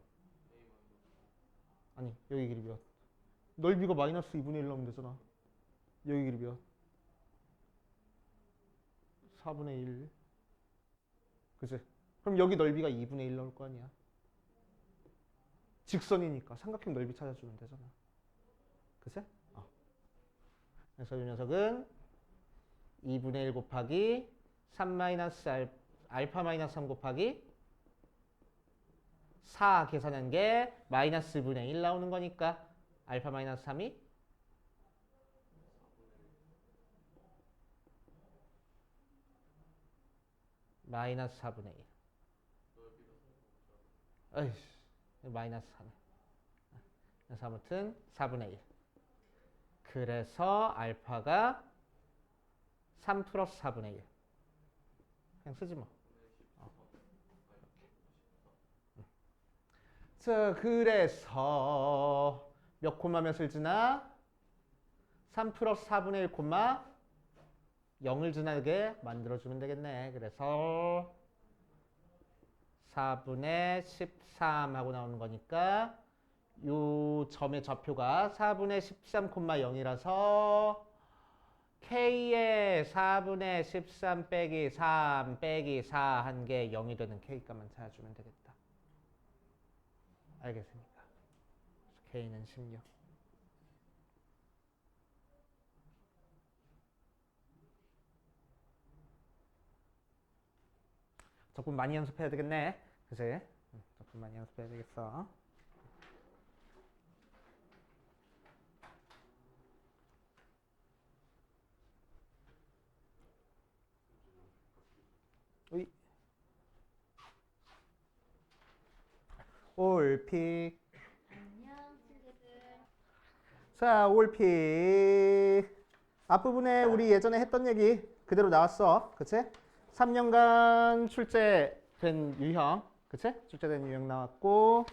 아니, 여기 길이 몇? 넓이가 마이너스 2분의 1 나오면 되잖아. 여기 길이 몇? 4분의 1. 그치? 그럼 여기 넓이가 2분의 1 나올 거 아니야. 직선이니까 삼각형 넓이 찾아주면 되잖아. 그치? 그래서 이 녀석은 2분의 1 곱하기 3 마이너스 알파 마이너스 3 곱하기 4 계산한 게 마이너스 분의 1 나오는 거니까 알파 마이너스 3이 마이너스 4분의 1. 어이씨, 마이너스 4네. 그래서 아무튼 4분의 1. 그래서 알파가 3 플러스 4분의 1. 그냥 쓰지 뭐. 자, 그래서 몇 콤마 몇을 지나? 3 플러스 4분의 1 콤마 0을 지나게 만들어주면 되겠네. 그래서 4분의 13 하고 나오는 거니까 요 점의 좌표가 4분의 13, 0이라서 K의 4분의 13 빼기 3 빼기 4 한 게 0이 되는 K값만 찾아주면 되겠다. 알겠습니까? K는 16. 적분 많이 연습해야 되겠네. 그치? 적분 많이 연습해야 되겠어. 으이. 올픽. 안녕 친구들. 자, 올픽. 앞부분에 우리 예전에 했던 얘기 그대로 나왔어. 그치? 3년간 출제된 유형. 그치? 출제된 유형 나왔고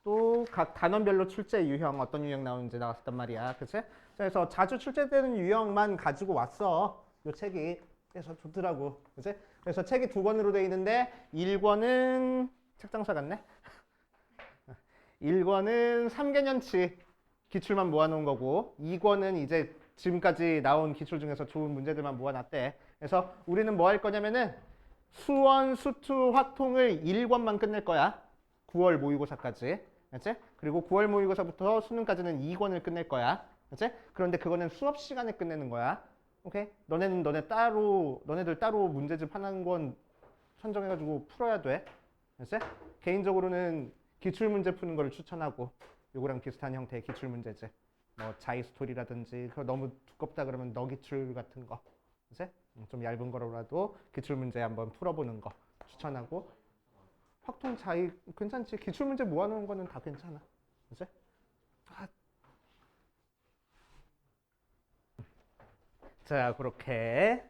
또 각 단원별로 출제 유형 어떤 유형 나오는지 나왔단 말이야. 그치? 그래서 자주 출제되는 유형만 가지고 왔어. 요 책이. 그래서 좋더라고. 그치? 그래서 책이 2권으로 돼 있는데 1권은 책장사 같네. 1권은 3개년치 기출만 모아놓은 거고 2권은 이제 지금까지 나온 기출 중에서 좋은 문제들만 모아놨대. 그래서 우리는 뭐 할 거냐면은 수원, 수투, 확통을 1권만 끝낼 거야. 9월 모의고사까지. 그치? 그리고 9월 모의고사부터 수능까지는 2권을 끝낼 거야. 그치? 그런데 그거는 수업 시간에 끝내는 거야. 오케이? 너네들 따로 문제집 하나인 건 선정해가지고 풀어야 돼. 그치? 개인적으로는 기출문제 푸는 거를 추천하고 요거랑 비슷한 형태의 기출문제집. 뭐 자이스토리라든지 그거 너무 두껍다 그러면 너기출 같은 거. 그치? 좀 얇은 거라도 기출문제 한번 풀어보는 거 추천하고 확통 자이 괜찮지. 기출문제 모아놓은 거는 다 괜찮아. 그치? 자, 그렇게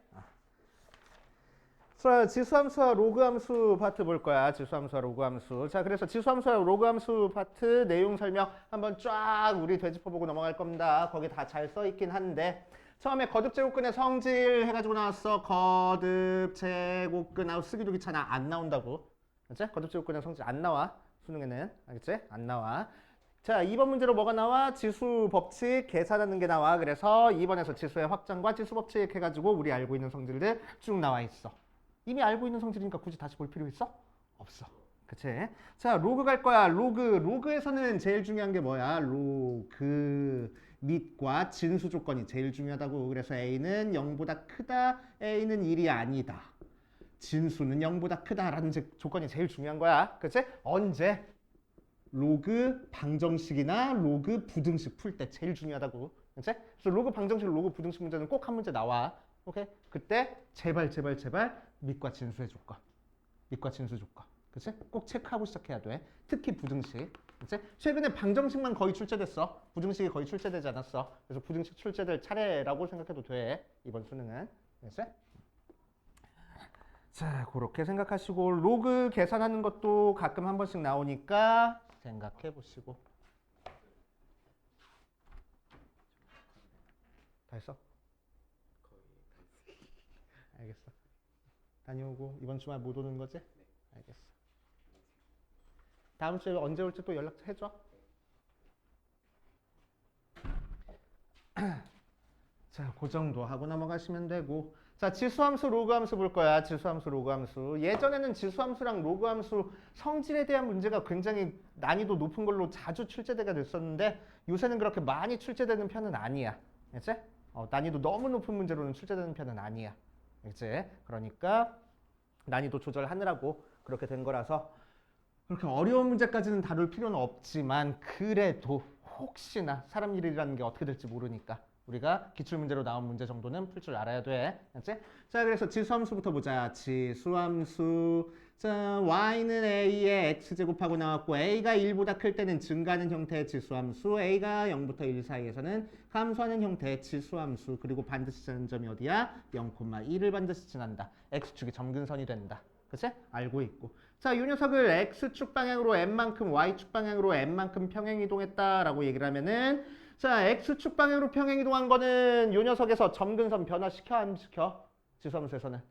지수함수와 로그함수 파트 볼 거야. 지수함수와 로그함수. 자, 그래서 지수함수와 로그함수 파트 내용 설명 한번 쫙 우리 되짚어보고 넘어갈 겁니다. 거기 다 잘 써있긴 한데 처음에 거듭제곱근의 성질 해가지고 나왔어. 거듭제곱근. 쓰기도 귀찮아. 안 나온다고. 그치? 거듭제곱근의 성질 안 나와. 수능에는. 알겠지? 안 나와. 자, 2번 문제로 뭐가 나와? 지수 법칙 계산하는 게 나와. 그래서 2번에서 지수의 확장과 지수 법칙 해가지고 우리 알고 있는 성질들 쭉 나와 있어. 이미 알고 있는 성질이니까 굳이 다시 볼 필요 있어? 없어. 그치? 자, 로그 갈 거야. 로그에서는 제일 중요한 게 뭐야? 로그 밑과 진수 조건이 제일 중요하다고. 그래서 A는 0보다 크다. A는 1이 아니다. 진수는 0보다 크다라는 조건이 제일 중요한 거야. 그치? 언제? 로그 방정식이나 로그 부등식 풀 때 제일 중요하다고. 그치? 그래서 로그 방정식, 로그 부등식 문제는 꼭 한 문제 나와. 오케이? 그때 제발 밑과 진수의 조건. 밑과 진수 조건. 그치? 꼭 체크하고 시작해야 돼. 특히 부등식. 그치? 최근에 방정식만 거의 출제됐어. 부등식이 거의 출제되지 않았어. 그래서 부등식 출제될 차례라고 생각해도 돼. 이번 수능은. 그치? 자, 그렇게 생각하시고 로그 계산하는 것도 가끔 한 번씩 나오니까 생각해 보시고. 다 했어? 알겠어. 다녀오고 이번 주말 못 오는 거지? 알겠어. 다음 주에 언제 올지 또 연락해줘. 자, 그 정도 하고 넘어가시면 되고. 자, 지수함수, 로그함수 볼 거야. 지수함수, 로그함수. 예전에는 지수함수랑 로그함수 성질에 대한 문제가 굉장히 난이도 높은 걸로 자주 출제가 됐었는데 요새는 그렇게 많이 출제되는 편은 아니야. 그치? 난이도 너무 높은 문제로는 출제되는 편은 아니야. 그치? 그러니까 난이도 조절하느라고 그렇게 된 거라서 그렇게 어려운 문제까지는 다룰 필요는 없지만 그래도 혹시나 사람 일이라는 게 어떻게 될지 모르니까 우리가 기출문제로 나온 문제 정도는 풀 줄 알아야 돼. 알지? 자, 그래서 지수함수부터 보자. 지수함수. 자, y는 a의 x제곱하고 나왔고 a가 1보다 클 때는 증가하는 형태의 지수함수, a가 0부터 1 사이에서는 감소하는 형태의 지수함수, 그리고 반드시 지나는 점이 어디야? 0,1을 반드시 지난다. x축이 점근선이 된다. 그치? 알고 있고. 자, 이 녀석을 x축 방향으로 n만큼, y축 방향으로 n만큼 평행이동했다라고 얘기를 하면은 자, x축 방향으로 평행이동한 거는 이 녀석에서 점근선 변화시켜 안 시켜? 지수함수에서는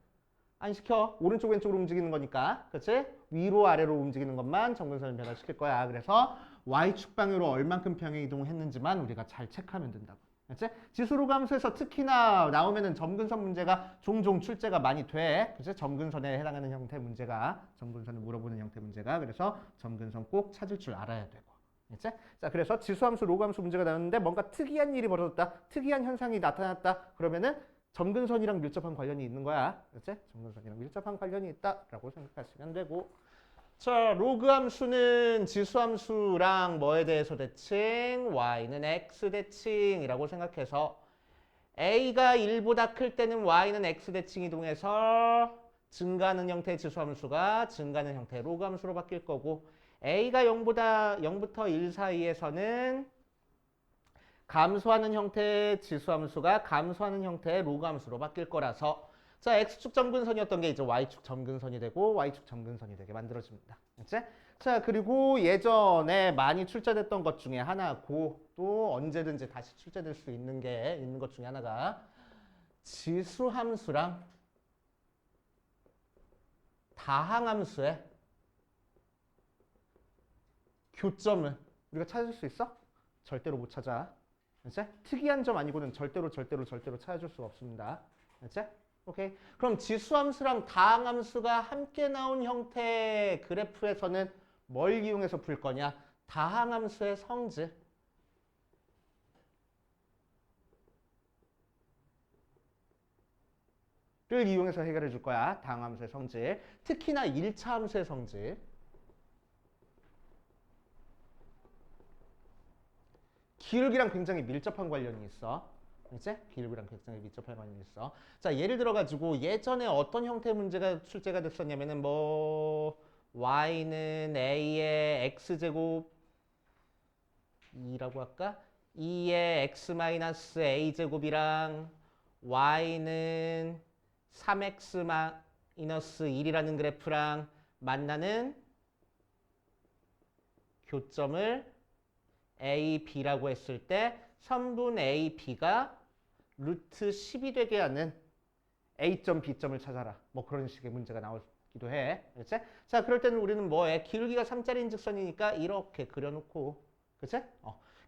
안 시켜. 오른쪽 왼쪽으로 움직이는 거니까. 그치? 위로 아래로 움직이는 것만 점근선을 변화시킬 거야. 그래서 y축 방향으로 얼만큼 평행이동했는지만 우리가 잘 체크하면 된다고. 그치? 지수로그 함수에서 특히나 나오면은 점근선 문제가 종종 출제가 많이 돼. 그치? 점근선에 해당하는 형태 문제가, 점근선을 물어보는 형태 문제가. 그래서 점근선 꼭 찾을 줄 알아야 되고. 그치? 자, 그래서 지수함수, 로그함수 문제가 나왔는데 뭔가 특이한 일이 벌어졌다. 특이한 현상이 나타났다. 그러면은 점근선이랑 밀접한 관련이 있는 거야. 그치? 점근선이랑 밀접한 관련이 있다라고 생각하시면 되고. 자, 로그함수는 지수함수랑 뭐에 대해서 대칭? y는 x 대칭이라고 생각해서 a가 1보다 클 때는 y는 x 대칭 이동해서 증가하는 형태의 지수함수가 증가하는 형태의 로그함수로 바뀔 거고 a가 0부터 1 사이에서는 감소하는 형태의 지수함수가 감소하는 형태의 로그함수로 바뀔 거라서 자, x축 점근선이었던 게 이제 y축 점근선이 되고 y축 점근선이 되게 만들어집니다. 그치? 자, 그리고 예전에 많이 출제됐던 것 중에 하나고 또 언제든지 다시 출제될 수 있는 것 중에 하나가 지수함수랑 다항함수의 교점을 우리가 찾을 수 있어? 절대로 못 찾아. 그치? 특이한 점 아니고는 절대로 찾아줄 수가 없습니다. 그치? 오케이. 그럼 지수함수랑 다항함수가 함께 나온 형태의 그래프에서는 뭘 이용해서 풀 거냐? 다항함수의 성질. 를 이용해서 해결해 줄 거야. 다항함수의 성질. 특히나 1차 함수의 성질. 기울기랑 굉장히 밀접한 관련이 있어. 이제 기울기랑 굉장히 밀접한 관련이 있어. 자, 예를 들어 가지고 예전에 어떤 형태의 문제가 출제가 됐었냐면은 뭐 y는 a의 x제곱 2라고 할까? 2의 x 마이너스 a 제곱이랑 y는 3x 마이너스 1이라는 그래프랑 만나는 교점을 A, B라고 했을 때 선분 A, B가 루트 10이 되게 하는 A점, B점을 찾아라. 뭐 그런 식의 문제가 나오기도 해. 그치? 자, 그럴 때는 우리는 뭐해? 기울기가 3짜리 직선이니까 이렇게 그려놓고 그치?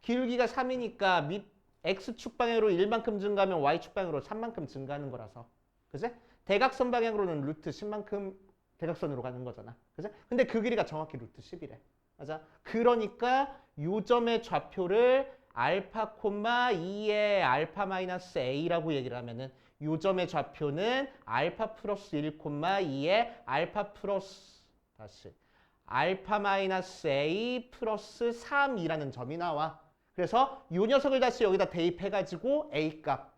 기울기가 3이니까 밑 X축 방향으로 1만큼 증가하면 Y축 방향으로 3만큼 증가하는 거라서 그치? 대각선 방향으로는 루트 10만큼 대각선으로 가는 거잖아. 그치? 근데 그 길이가 정확히 루트 10이래. 맞아. 그러니까 요 점의 좌표를 알파 콤마 2의 알파 마이너스 a라고 얘기를 하면은 요 점의 좌표는 알파 플러스 1 콤마 2의 알파 플러스 다시 알파 마이너스 A 플러스 3이라는 점이 나와. 그래서 이 녀석을 다시 여기다 대입해가지고 A 값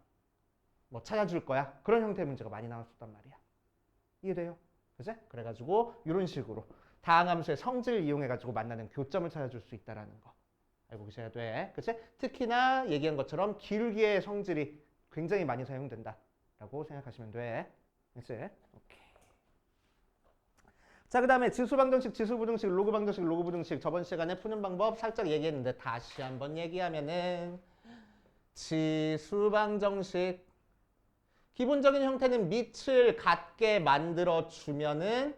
뭐 찾아줄 거야. 그런 형태의 문제가 많이 나왔었단 말이야. 이해돼요? 그치? 그래가지고 이런 식으로 다항함수의 성질을 이용해가지고 만나는 교점을 찾아줄 수 있다는 거. 알고 계셔야 돼. 그치? 특히나 얘기한 것처럼 기울기의 성질이 굉장히 많이 사용된다라고 생각하시면 돼. 그치? 오케이. 자, 그 다음에 지수방정식, 지수부등식, 로그방정식, 로그부등식 저번 시간에 푸는 방법 살짝 얘기했는데 다시 한번 얘기하면은 지수방정식 기본적인 형태는 밑을 같게 만들어 주면은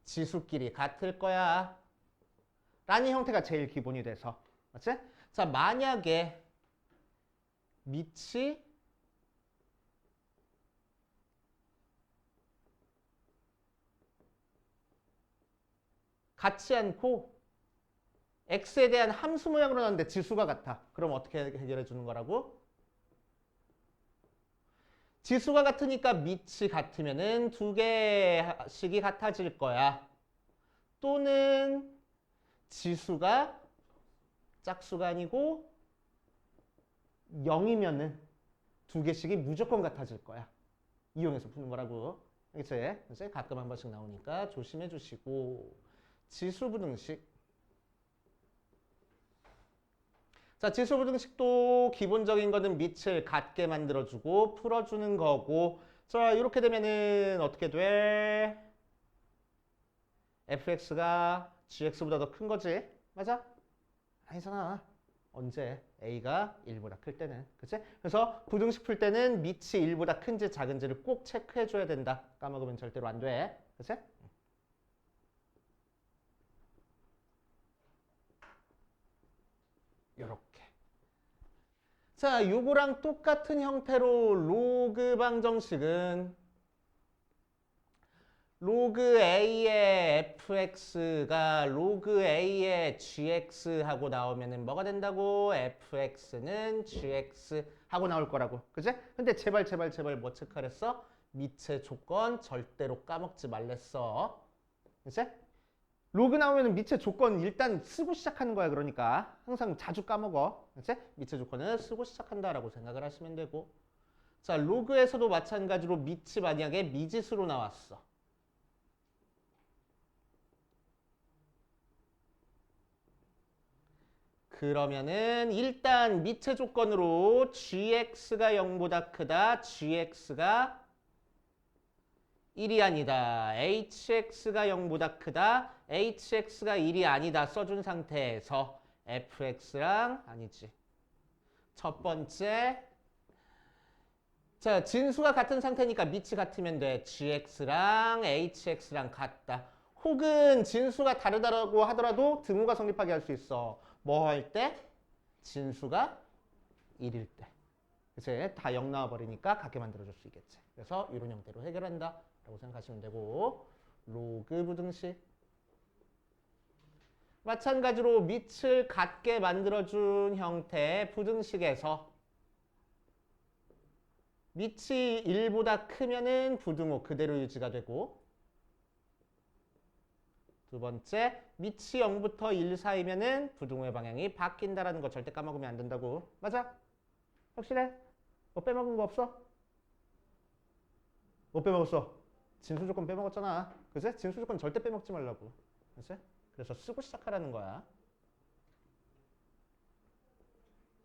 지수끼리 같을 거야 라는 형태가 제일 기본이 돼서 맞지? 자, 만약에 밑이 같지 않고 x에 대한 함수 모양으로 나왔는데 지수가 같아. 그럼 어떻게 해결해 주는 거라고? 지수가 같으니까 밑이 같으면은 두 개씩이 같아질 거야. 또는 지수가 짝수가 아니고 0이면은 두 개씩이 무조건 같아질 거야. 이용해서 푸는 거라고. 알겠지? 이제 가끔 한 번씩 나오니까 조심해 주시고. 지수부등식. 자, 지수부등식도 기본적인 거는 밑을 같게 만들어주고 풀어주는 거고. 자, 이렇게 되면은 어떻게 돼? fx가 gx보다 더 큰 거지? 맞아? 아니잖아. 언제? a가 1보다 클 때는. 그치? 그래서 부등식 풀 때는 밑이 1보다 큰지 작은지를 꼭 체크해줘야 된다. 까먹으면 절대로 안 돼. 그치? 요렇게. 자, 요거랑 똑같은 형태로 로그 방정식은 로그 a의 fx가 로그 a의 gx 하고 나오면은 뭐가 된다고? fx는 gx 하고 나올 거라고. 그지? 근데 제발 뭐 체크하랬어? 밑의 조건 절대로 까먹지 말랬어. 그치? 로그 나오면 밑의 조건 일단 쓰고 시작하는 거야. 그러니까 항상 자주 까먹어. 그치? 밑의 조건을 쓰고 시작한다라고 생각을 하시면 되고. 자, 로그에서도 마찬가지로 밑이 만약에 미지수로 나왔어. 그러면은 일단 밑의 조건으로 gx가 0보다 크다. gx가 1이 아니다. hx가 0보다 크다. hx가 1이 아니다. 써준 상태에서 fx랑 아니지. 첫 번째. 자, 진수가 같은 상태니까 밑이 같으면 돼. gx랑 hx랑 같다. 혹은 진수가 다르다고 하더라도 등호가 성립하게 할 수 있어. 뭐 할 때? 진수가 1일 때. 그치? 다 0 나와버리니까 같게 만들어줄 수 있겠지. 그래서 이런 형태로 해결한다 라고 생각하시면 되고. 로그 부등식. 마찬가지로 밑을 같게 만들어준 형태의 부등식에서 밑이 1보다 크면은 부등호 그대로 유지가 되고, 두 번째, 밑이 0부터 1 사이면은 부등호의 방향이 바뀐다라는 거 절대 까먹으면 안 된다고. 맞아? 확실해? 뭐 빼먹은 거 없어? 뭐 빼먹었어? 진수 조건 빼먹었잖아. 그치? 진수 조건 절대 빼먹지 말라고. 그치? 그래서 쓰고 시작하라는 거야.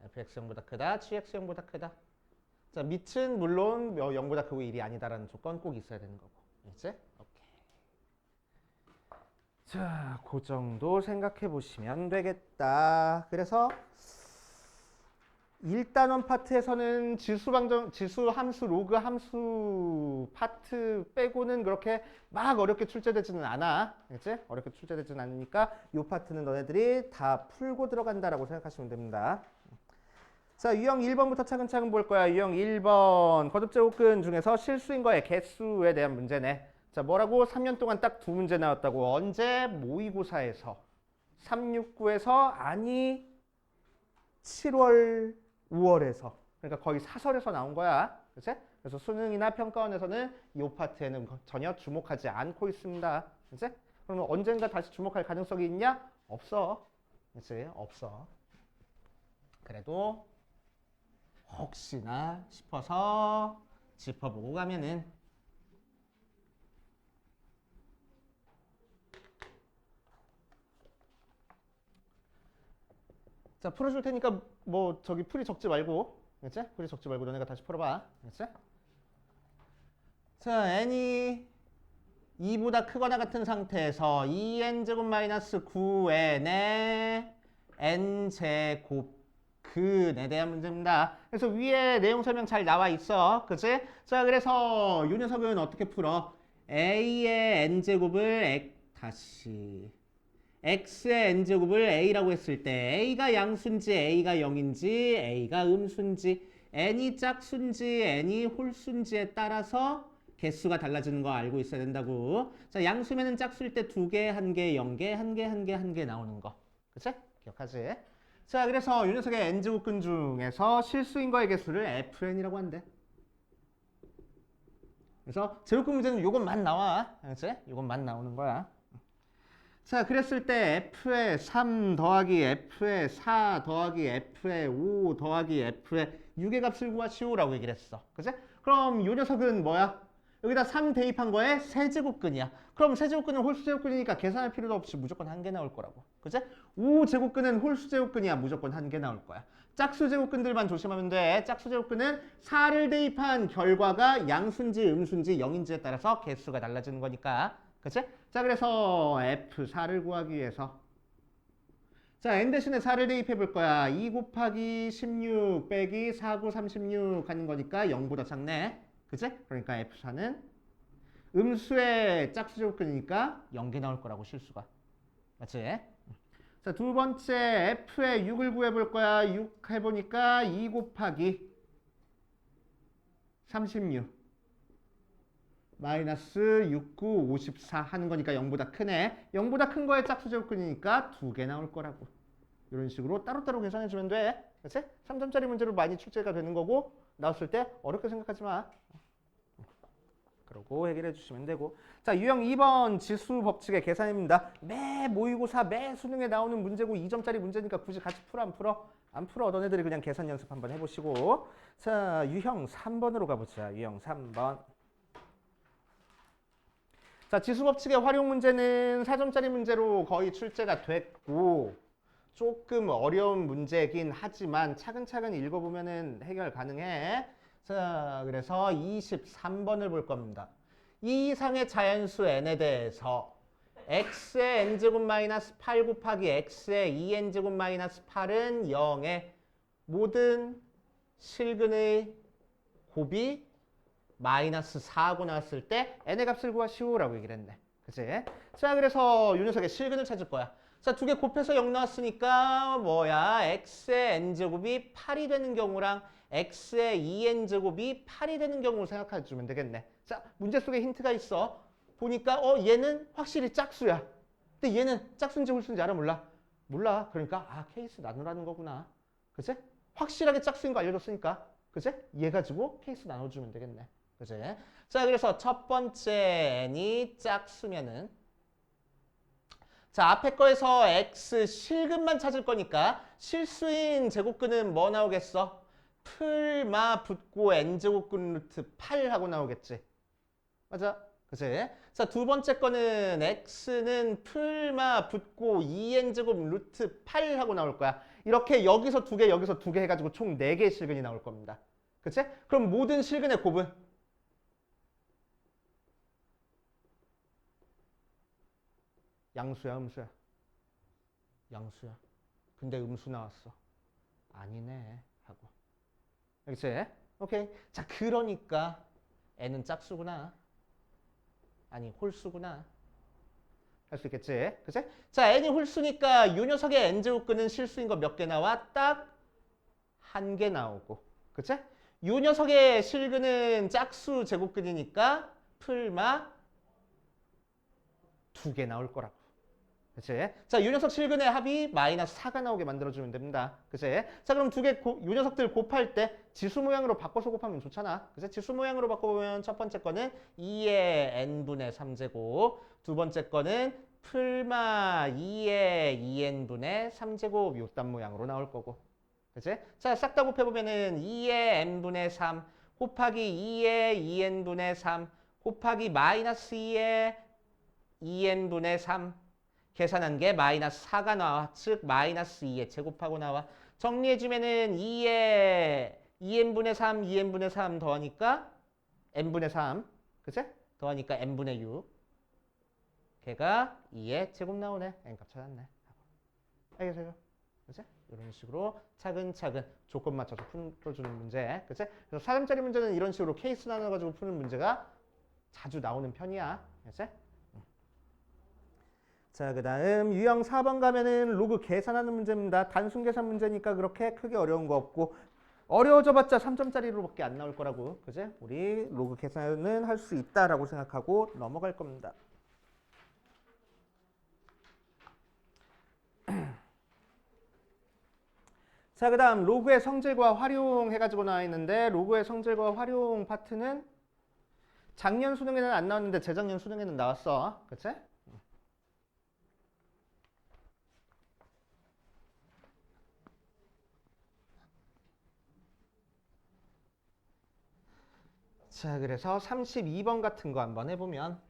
fx 0보다 크다, gx 0보다 크다. 자, 밑은 물론 0보다 크고 1이 아니다라는 조건 꼭 있어야 되는 거고. 그치? 오케이. 자, 그 정도 생각해 보시면 되겠다. 그래서 1단원 파트에서는 지수 함수, 로그 함수 파트 빼고는 그렇게 막 어렵게 출제되지는 않아. 그치? 어렵게 출제되지는 않으니까 이 파트는 너네들이 다 풀고 들어간다라고 생각하시면 됩니다. 자, 유형 1번부터 차근차근 볼 거야. 유형 1번. 거듭제곱근 중에서 실수인 거의 개수에 대한 문제네. 자, 뭐라고? 3년 동안 딱 두 문제 나왔다고. 언제? 모의고사에서. 369에서 아니 7월, 5월에서. 그러니까 거의 사설에서 나온 거야. 그치? 그래서 수능이나 평가원에서는 이 파트에는 전혀 주목하지 않고 있습니다. 그치? 그러면 언젠가 다시 주목할 가능성이 있냐? 없어. 그치? 없어. 그래도 혹시나 싶어서 짚어보고 가면은 자, 풀어줄 테니까 뭐 저기 풀이 적지 말고, 그치? 풀이 적지 말고 너네가 다시 풀어봐, 그치? 자, n이 2보다 크거나 같은 상태에서 2n제곱 마이너스 9n의 n제곱 근에 대한 문제입니다. 그래서 위에 내용 설명 잘 나와 있어, 그치? 자, 그래서 이 녀석은 어떻게 풀어? a의 n제곱을 x의 n제곱을 a라고 했을 때 a가 양수인지 a가 0인지 a가 음수인지 n이 짝수인지 n이 홀수인지에 따라서 개수가 달라지는 거 알고 있어야 된다고. 자, 양수면은 짝수일 때 2개, 1개, 0개, 1개, 1개, 1개 나오는 거. 그치? 기억하지? 자, 그래서 이 녀석의 n제곱근 중에서 실수인 거의 개수를 fn이라고 한대. 그래서 제곱근 문제는 요것만 나와. 그치? 요것만 나오는 거야. 자, 그랬을 때 f의 3 더하기 f의 4 더하기 f의 5 더하기 f의 6의 값을 구하시오라고 얘기를 했어. 그치? 그럼 이 녀석은 뭐야? 여기다 3 대입한 거에 세제곱근이야. 그럼 세제곱근은 홀수제곱근이니까 계산할 필요도 없이 무조건 1개 나올 거라고. 그치? 5제곱근은 홀수제곱근이야. 무조건 1개 나올 거야. 짝수제곱근들만 조심하면 돼. 짝수제곱근은 4를 대입한 결과가 양수인지 음수인지 0인지에 따라서 개수가 달라지는 거니까. 그치? 자, 그래서 F4를 구하기 위해서 자, n 대신에 4를 대입해 볼 거야. 2 곱하기 16 빼기 4, 9, 36 하는 거니까 0보다 작네. 그치? 그러니까 F4는 음수의 짝수제곱근이니까 0개 나올 거라고 실수가. 맞지? 자, 두 번째 F의 6을 구해 볼 거야. 6 해보니까 2 곱하기 36 마이너스 69, 54 하는 거니까 0보다 크네. 0보다 큰 거에 짝수제곱근이니까 2개 나올 거라고. 이런 식으로 따로따로 계산해주면 돼. 그치? 3점짜리 문제로 많이 출제가 되는 거고 나왔을 때 어렵게 생각하지 마. 그러고 해결해 주시면 되고. 자, 유형 2번 지수 법칙의 계산입니다. 매 모의고사, 매 수능에 나오는 문제고 2점짜리 문제니까 굳이 같이 풀어 안 풀어? 안 풀어. 너네들이 그냥 계산 연습 한번 해보시고. 자, 유형 3번으로 가보자. 유형 3번. 자, 지수법칙의 활용 문제는 4점짜리 문제로 거의 출제가 됐고 조금 어려운 문제긴 하지만 차근차근 읽어보면 해결 가능해. 자, 그래서 23번을 볼 겁니다. 이 이상의 자연수 n에 대해서 x의 n제곱 마이너스 8 곱하기 x의 2n제곱 마이너스 8은 0의 모든 실근의 곱이 마이너스 4하고 나왔을 때 n의 값을 구하시오라고 얘기를 했네. 그치? 자, 그래서 이 녀석의 실근을 찾을 거야. 자, 두 개 곱해서 0 나왔으니까 뭐야? x의 n제곱이 8이 되는 경우랑 x의 2n제곱이 8이 되는 경우를 생각해 주면 되겠네. 자, 문제 속에 힌트가 있어. 보니까 얘는 확실히 짝수야. 근데 얘는 짝수인지 홀수인지 알아? 몰라? 몰라. 그러니까 케이스 나누라는 거구나. 그치? 확실하게 짝수인 거 알려줬으니까. 그치? 얘 가지고 케이스 나눠주면 되겠네. 그치? 자, 그래서 첫 번째 n이 짝수면은 자, 앞에 거에서 x 실근만 찾을 거니까 실수인 제곱근은 뭐 나오겠어? 풀마 붙고 n제곱근 루트 8 하고 나오겠지. 맞아? 그치? 자, 두 번째 거는 x는 풀마 붙고 2n제곱 루트 8 하고 나올 거야. 이렇게 여기서 두 개, 여기서 두 개 해가지고 총 4개의 실근이 나올 겁니다. 그치? 그럼 모든 실근의 곱은 양수야, 음수야? 양수야. 근데 음수 나왔어. 아니네 하고. 그치? 오케이. 자, 그러니까 n은 짝수구나. 아니, 홀수구나. 할 수 있겠지? 그치? 자, n이 홀수니까 이 녀석의 n제곱근은 실수인 거 몇 개 나와? 딱 1개 나오고. 그치? 이 녀석의 실근은 짝수 제곱근이니까 풀마 2개 나올 거라고. 그치? 자, 이 녀석 실근의 합이 마이너스 4가 나오게 만들어주면 됩니다. 그치? 자, 그럼 이 녀석들 곱할 때 지수 모양으로 바꿔서 곱하면 좋잖아. 그치? 지수 모양으로 바꿔보면 첫 번째 거는 2의 n분의 3제곱, 두 번째 거는 풀마 2의 2n분의 3제곱 요딴 모양으로 나올 거고. 그치? 자, 싹 다 곱해보면은 2의 n분의 3 곱하기 2의 2n분의 3 곱하기 마이너스 2의 2n분의 3 계산한 게 마이너스 4가 나와. 즉 마이너스 2의 제곱하고 나와. 정리해주면은 2의 2n분의 3, 2n분의 3 더하니까 n분의 3. 그치? 더하니까 n분의 6. 걔가 2의 제곱 나오네. n값 찾았네. 알겠어요? 그치? 이런 식으로 차근차근 조건 맞춰서 풀어주는 문제. 그치? 그래서 4점짜리 문제는 이런 식으로 케이스 나눠가지고 푸는 문제가 자주 나오는 편이야. 그치? 자, 그 다음 유형 4번 가면은 로그 계산하는 문제입니다. 단순 계산 문제니까 그렇게 크게 어려운 거 없고 어려워져 봤자 3점짜리로밖에 안 나올 거라고. 그지? 우리 로그 계산은 할 수 있다라고 생각하고 넘어갈 겁니다. 자, 그 다음 로그의 성질과 활용 해가지고 나와 있는데 로그의 성질과 활용 파트는 작년 수능에는 안 나왔는데 재작년 수능에는 나왔어. 그치? 자, 그래서 32번 같은 거 한번 해보면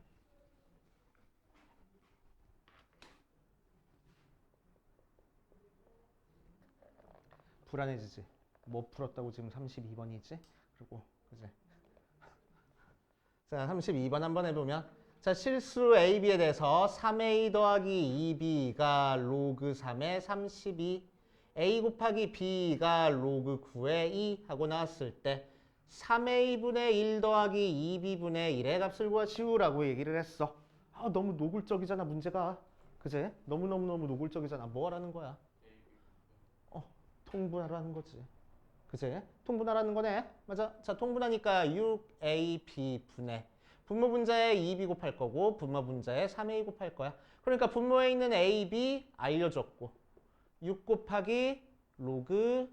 불안해지지. 못 풀었다고 지금 32번이지? 그리고 그지? 자, 32번 한번 해보면 자, 실수 AB에 대해서 3A 더하기 2B가 로그 3의 32 A 곱하기 B가 로그 9의 2 하고 나왔을 때 3A분의 1 더하기 2B분의 1의 값을 구하시오라고 얘기를 했어. 아, 너무 노골적이잖아 문제가. 그지? 너무너무너무 노골적이잖아. 뭐 하라는 거야? 통분하라는 거지. 그지? 통분하라는 거네. 맞아. 자, 통분하니까 6AB 분의 분모 분자에 2B 곱할 거고 분모 분자에 3A 곱할 거야. 그러니까 분모에 있는 AB 알려줬고 6 곱하기 로그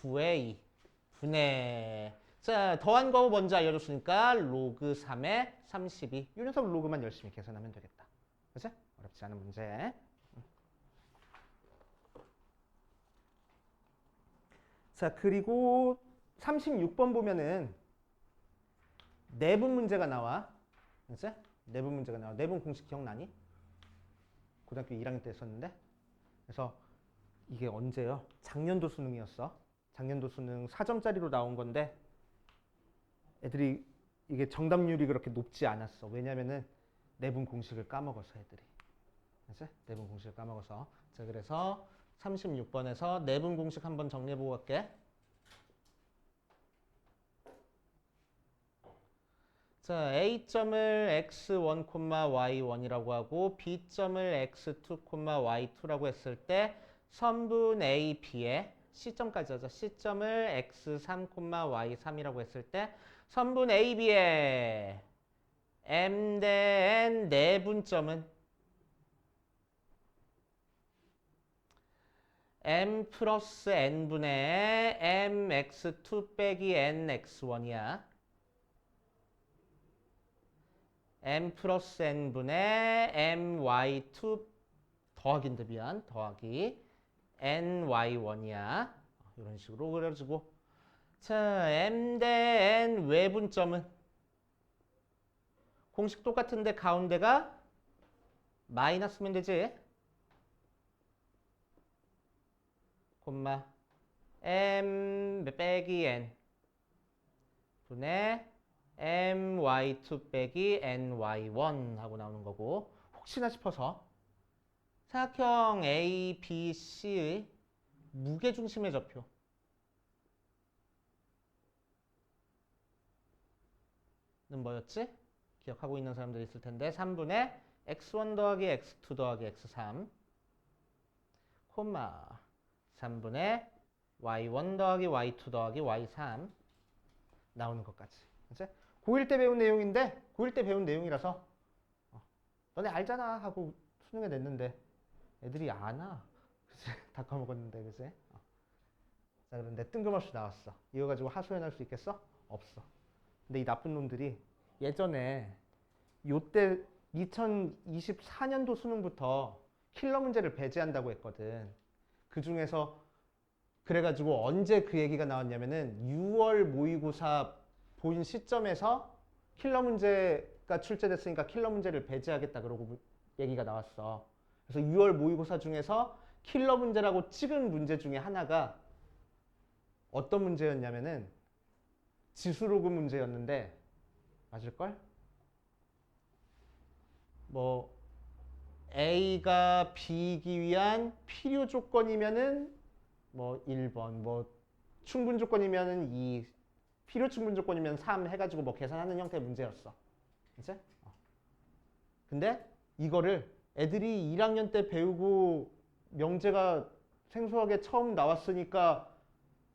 9의 2 분의 자, 더한 거 먼저 알려줬으니까 로그 3의 32. 이 녀석 로그만 열심히 계산하면 되겠다. 그치? 어렵지 않은 문제. 자, 그리고 36번 보면은 내분 문제가 나와. 그치? 내분 문제가 나와. 내분 공식 기억나니? 고등학교 1학년 때 했었는데. 그래서 이게 언제요? 작년도 수능이었어. 작년도 수능 4점짜리로 나온 건데 애들이 이게 정답률이 그렇게 높지 않았어. 왜냐면은 내분 공식을 까먹어서 애들이. 그치? 내분 공식을 까먹어서. 자, 그래서 36번에서 내분 공식 한번 정리해보고 갈게. 자, A점을 x1, y1이라고 하고 B점을 x2, y2라고 했을 때 선분 A, B에 C점까지 하자. C점을 x3, y3이라고 했을 때 선분 A, B에 M 대 N 내분점은 M 플러스 N분의 MX2 빼기 NX1이야. M 플러스 N분의 MY2 더하기인데 미안. 더하기 NY1이야. 이런 식으로 그려지고 자, M 대 N 외분점은 공식 똑같은데 가운데가 마이너스면 되지. 콤마 M 빼기 N 분의 MY2 빼기 NY1 하고 나오는 거고 혹시나 싶어서 사각형 A, B, C의 무게중심의 좌표는 뭐였지? 기억하고 있는 사람들이 있을 텐데 3분의 x1 더하기 x2 더하기 x3 콤마 3분의 y1 더하기 y2 더하기 y3 나오는 것까지. 그치? 고1 때 배운 내용인데 고1 때 배운 내용이라서 너네 알잖아 하고 수능에 냈는데 애들이 안 와. 그치? 다 까먹었는데, 그치? 자, 그런데 뜬금없이 나왔어. 이거 가지고 하소연할 수 있겠어? 없어. 근데 이 나쁜 놈들이 예전에 요때 2024년도 수능부터 킬러 문제를 배제한다고 했거든. 그 중에서 그래가지고 언제 그 얘기가 나왔냐면은 6월 모의고사 본 시점에서 킬러 문제가 출제됐으니까 킬러 문제를 배제하겠다 그러고 얘기가 나왔어. 그래서 6월 모의고사 중에서 킬러 문제라고 찍은 문제 중에 하나가 어떤 문제였냐면은 지수로그 문제였는데 맞을걸? 뭐 A가 B이기 위한 필요 조건이면은 뭐 1번, 뭐 충분 조건이면은 2, 필요 충분 조건이면 3 해가지고 뭐 계산하는 형태의 문제였어. 그치? 근데 이거를 애들이 1학년 때 배우고 명제가 생소하게 처음 나왔으니까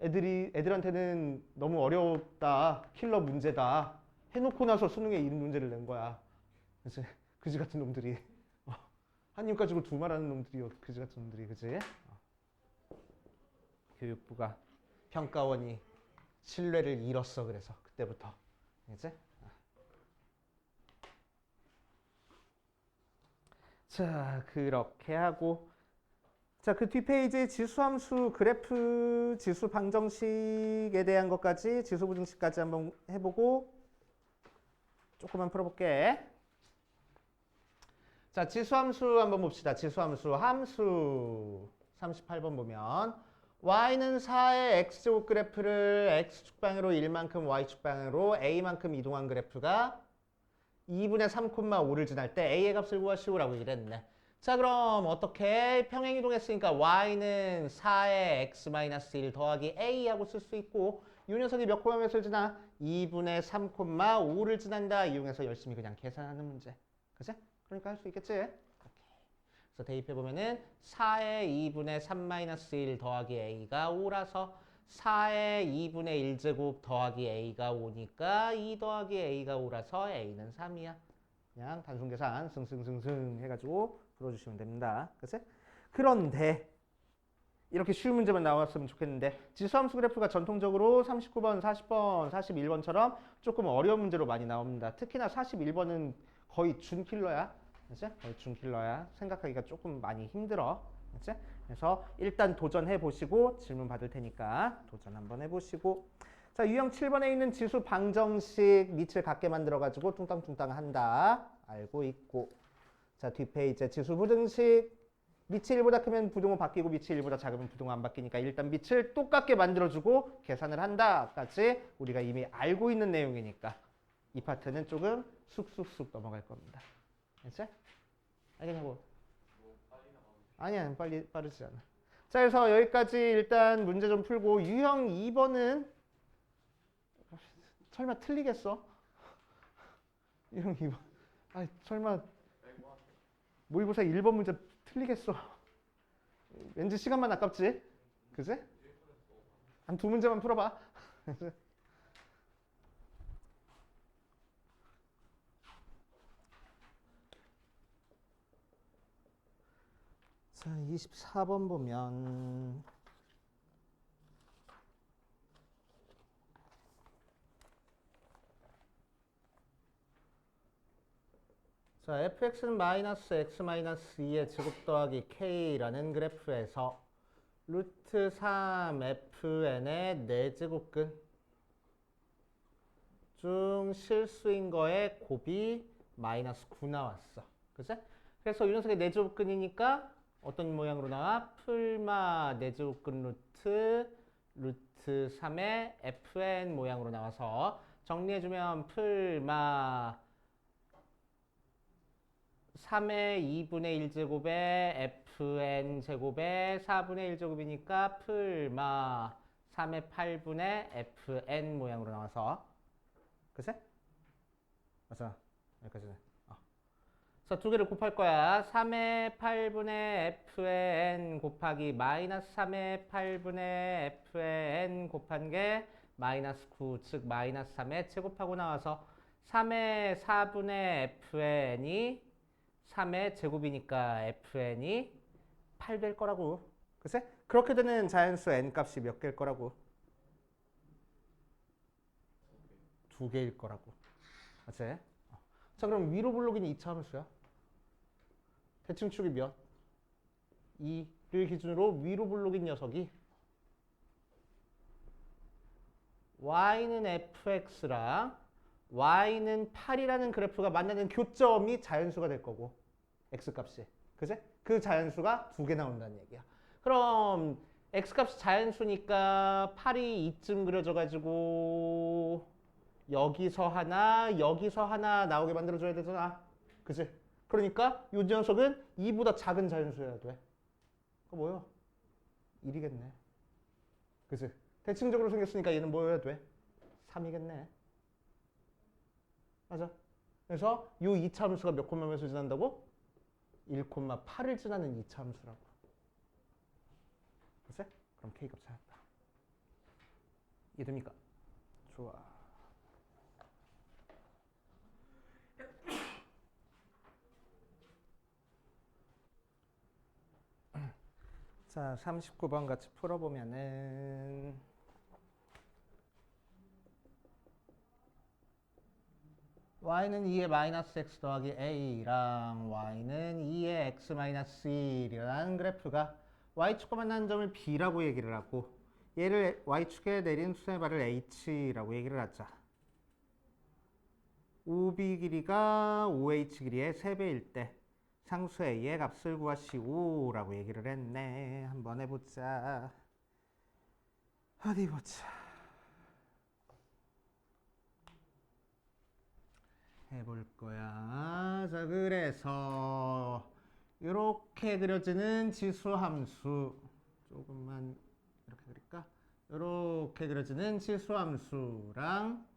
애들한테는 너무 어렵다, 킬러 문제다 해놓고 나서 수능에 이 문제를 낸 거야. 그치? 그지 같은 놈들이. 한 입 가지고 두 말 하는 놈들이요. 그지 같은 놈들이. 그지? 교육부가 평가원이 신뢰를 잃었어. 그래서 그때부터. 그치? 자, 그렇게 하고 자, 그 뒷페이지 지수함수 그래프 지수 방정식에 대한 것까지 지수 부등식까지 한번 해보고 조금만 풀어볼게. 자, 지수함수 한번 봅시다. 지수함수 함수 38번 보면 y는 4의 x제곱 그래프를 x축방으로 1만큼 y축방으로 a만큼 이동한 그래프가 2분의 3,5를 지날 때 a의 값을 구하시오라고 얘기를 했네. 자, 그럼 어떻게 평행 이동했으니까 y는 4의 x-1 더하기 a하고 쓸 수 있고 이 녀석이 몇 콤마몇을 지나? 2분의 3,5를 지난다. 이용해서 열심히 그냥 계산하는 문제. 그치? 그러니까 할 수 있겠지? 오케이. 그래서 대입해보면은 4의 2분의 3-1 더하기 a가 5라서 4의 2분의 1제곱 더하기 a가 5니까 2 더하기 a가 5라서 a는 3이야. 그냥 단순 계산 승승승승 해가지고 풀어주시면 됩니다. 그치? 그런데 이렇게 쉬운 문제만 나왔으면 좋겠는데 지수함수 그래프가 전통적으로 39번, 40번, 41번처럼 조금 어려운 문제로 많이 나옵니다. 특히나 41번은 거의 준킬러야. 그치? 거의 준킬러야. 생각하기가 조금 많이 힘들어. 그치? 그래서 일단 도전해 보시고 질문 받을 테니까 도전 한번 해보시고 자, 유형 7번에 있는 지수 방정식 밑을 같게 만들어가지고 뚱땅뚱땅 한다. 알고 있고 자, 뒷페이지에 지수 부등식 밑이 1보다 크면 부등호 바뀌고 밑이 1보다 작으면 부등호 안 바뀌니까 일단 밑을 똑같게 만들어주고 계산을 한다까지 우리가 이미 알고 있는 내용이니까 이 파트는 조금 쑥쑥쑥 넘어갈 겁니다. 알겠지? 알겠냐고? 아니야, 빠르지 않아. 자, 그래서 여기까지 일단 문제 좀 풀고 유형 2번은 설마 틀리겠어? 유형 2번. 아, 설마 모의고사 1번 문제 틀리겠어? 왠지 시간만 아깝지? 그지? 한 두 문제만 풀어봐. 자, 24번 보면 자, fx는 마이너스 x 마이너스 2의 제곱 더하기 k라는 그래프에서 루트 3fn의 4제곱근 중 실수인 거에 곱이 마이너스 9 나왔어. 그치? 그래서 이 녀석의 4제곱근이니까 어떤 모양으로 나와? 풀마 4제곱근 루트 3의 fn 모양으로 나와서 정리해주면 풀마 3의 2분의 1제곱에 fn 제곱에 4분의 1제곱이니까 풀마 3의 8분의 fn 모양으로 나와서 그치? 맞아. 여기까지네. 그래서 두 개를 곱할 거야. 3의 8분의 fn 곱하기 마이너스 3의 8분의 fn 곱한 게 마이너스 9, 즉 마이너스 3의 제곱하고 나와서 3의 4분의 fn이 3의 제곱이니까 fn이 8 될 거라고. 그치? 그렇게 되는 자연수 n 값이 몇 개일 거라고? 2개일 거라고. 그치? 자, 그럼 위로 블록인 2차 함수야. 대칭축이 몇? 2를 기준으로 위로 블록인 녀석이 y는 fx랑 y는 8이라는 그래프가 만나는 교점이 자연수가 될 거고 x값이. 그치? 그 자연수가 2개 나온다는 얘기야. 그럼 x값이 자연수니까 8이 이쯤 그려져가지고 여기서 하나 나오게 만들어줘야 되잖아. 그치? 그러니까 이 녀석은 2보다 작은 자연수여야 돼. 그 뭐야? 1이겠네. 그치? 대칭적으로 생겼으니까 얘는 뭐여야 돼? 3이겠네. 맞아. 그래서 이 2차 함수가 몇 콤마면서 지난다고? 1,8을 지나는 2차 함수라고. 그치? 그럼 K값 찾았다. 이해됩니까? 좋아. 자, 39번 같이 풀어보면은 y는 2의 마이너스 x 더하기 a랑 y는 2의 x 마이너스 1이라는 그래프가 y축과 만나는 점을 b라고 얘기를 하고 얘를 y축에 내린 수의 발을 h라고 얘기를 하자. OB 길이가 OH 길이의 3배일 때 상수 a의 값을 구하시오라고 얘기를 했네. 한번 해보자. 어디 보자. 해볼 거야. 자, 그래서 이렇게 그려지는 지수함수 조금만 이렇게 그릴까? 이렇게 그려지는 지수함수랑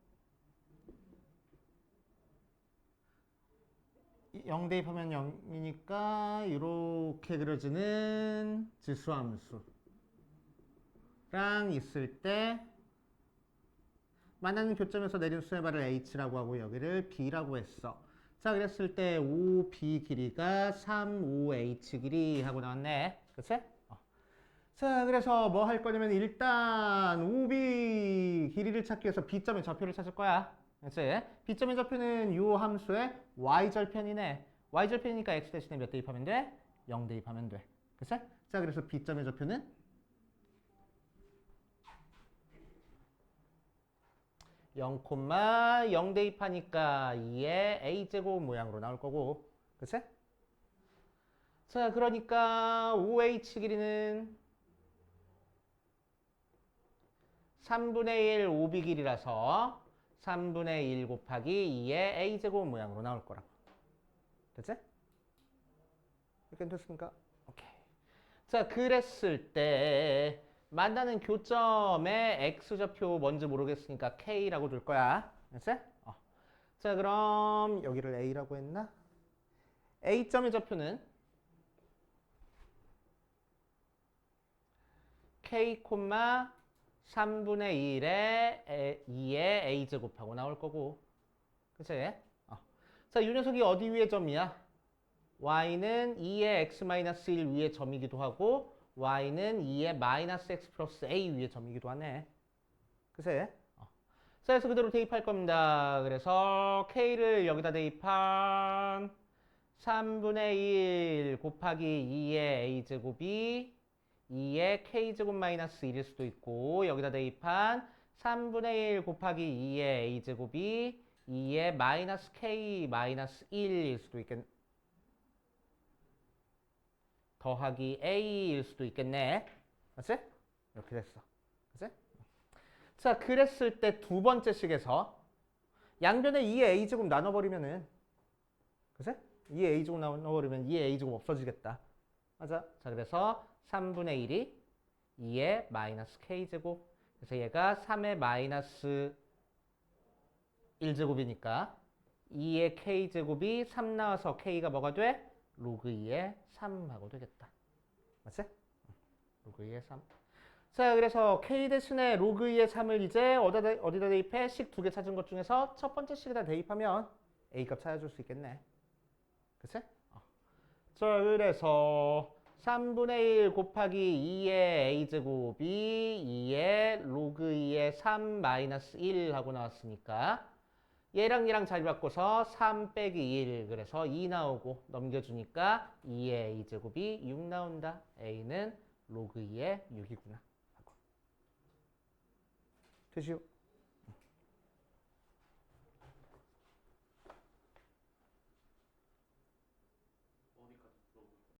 0 대입하면 0이니까 이렇게 그려지는 지수함수랑 있을 때 만나는 교점에서 내린 수의 발을 h라고 하고 여기를 b라고 했어. 자, 그랬을 때 OB 길이가 3OH 길이 하고 나왔네. 그치? 자, 그래서 뭐 할 거냐면 일단 OB 길이를 찾기 위해서 B점의 좌표를 찾을 거야. 그치? B점의 좌표는 이 함수의 y절편이네. y절편이니까 x 대신에 몇 대입하면 돼? 0 대입하면 돼. 그치? 자, 그래서 B점의 좌표는 0,0 대입하니까 2의 a제곱 모양으로 나올 거고. 그치? 자, 그러니까 OH 길이는 3분의 1 OB 길이라서 3분의 1 곱하기 2의 a제곱 모양으로 나올 거라고. 됐지? 이렇게 됐습니까? 오케이. 자, 그랬을 때 만나는 교점의 x좌표 뭔지 모르겠으니까 k라고 둘 거야. 됐지? 자, 그럼 여기를 a라고 했나? a점의 좌표는 k, 3분의 1에 2의 a제곱하고 나올 거고. 그치? 자, 이 녀석이 어디 위에 점이야? y는 2의 x-1 위에 점이기도 하고 y는 2의 마이너스 x 플러스 a 위에 점이기도 하네. 그치? 자, 그래서 그대로 대입할 겁니다. 그래서 k를 여기다 대입한 3분의 1 곱하기 2의 a제곱이 2의 k제곱 마이너스 1일 수도 있고 여기다 대입한 3분의 1 곱하기 2의 a제곱이 2의 마이너스 k 마이너스 1일 수도 있겠네. 더하기 a일 수도 있겠네. 맞지? 이렇게 됐어. 그치? 자, 그랬을 때 두 번째 식에서 양변에 2의 a제곱 나눠버리면은 그치? 2의 a제곱 나눠버리면 2의 a제곱 없어지겠다. 맞아. 자, 그래서 3분의 1이 2의 마이너스 k제곱. 그래서 얘가 3의 마이너스 1제곱이니까 2의 k제곱이 3 나와서 k가 뭐가 돼? 로그 2의 3하고 되겠다. 맞지? 로그 2의 3. 자, 그래서 k 대신에 로그 2의 3을 이제 어디다 대입해? 식 두 개 찾은 것 중에서 첫 번째 식에다 대입하면 a 값 찾아줄 수 있겠네. 그치? 자, 그래서 3분의 1 곱하기 2의 a제곱이 2의 로그 2의 3 마이너스 1 하고 나왔으니까 얘랑 얘랑 자리 바꿔서 3 빼기 1 그래서 2 나오고 넘겨주니까 2의 a제곱이 6 나온다. a는 로그 2의 6이구나. 되시오?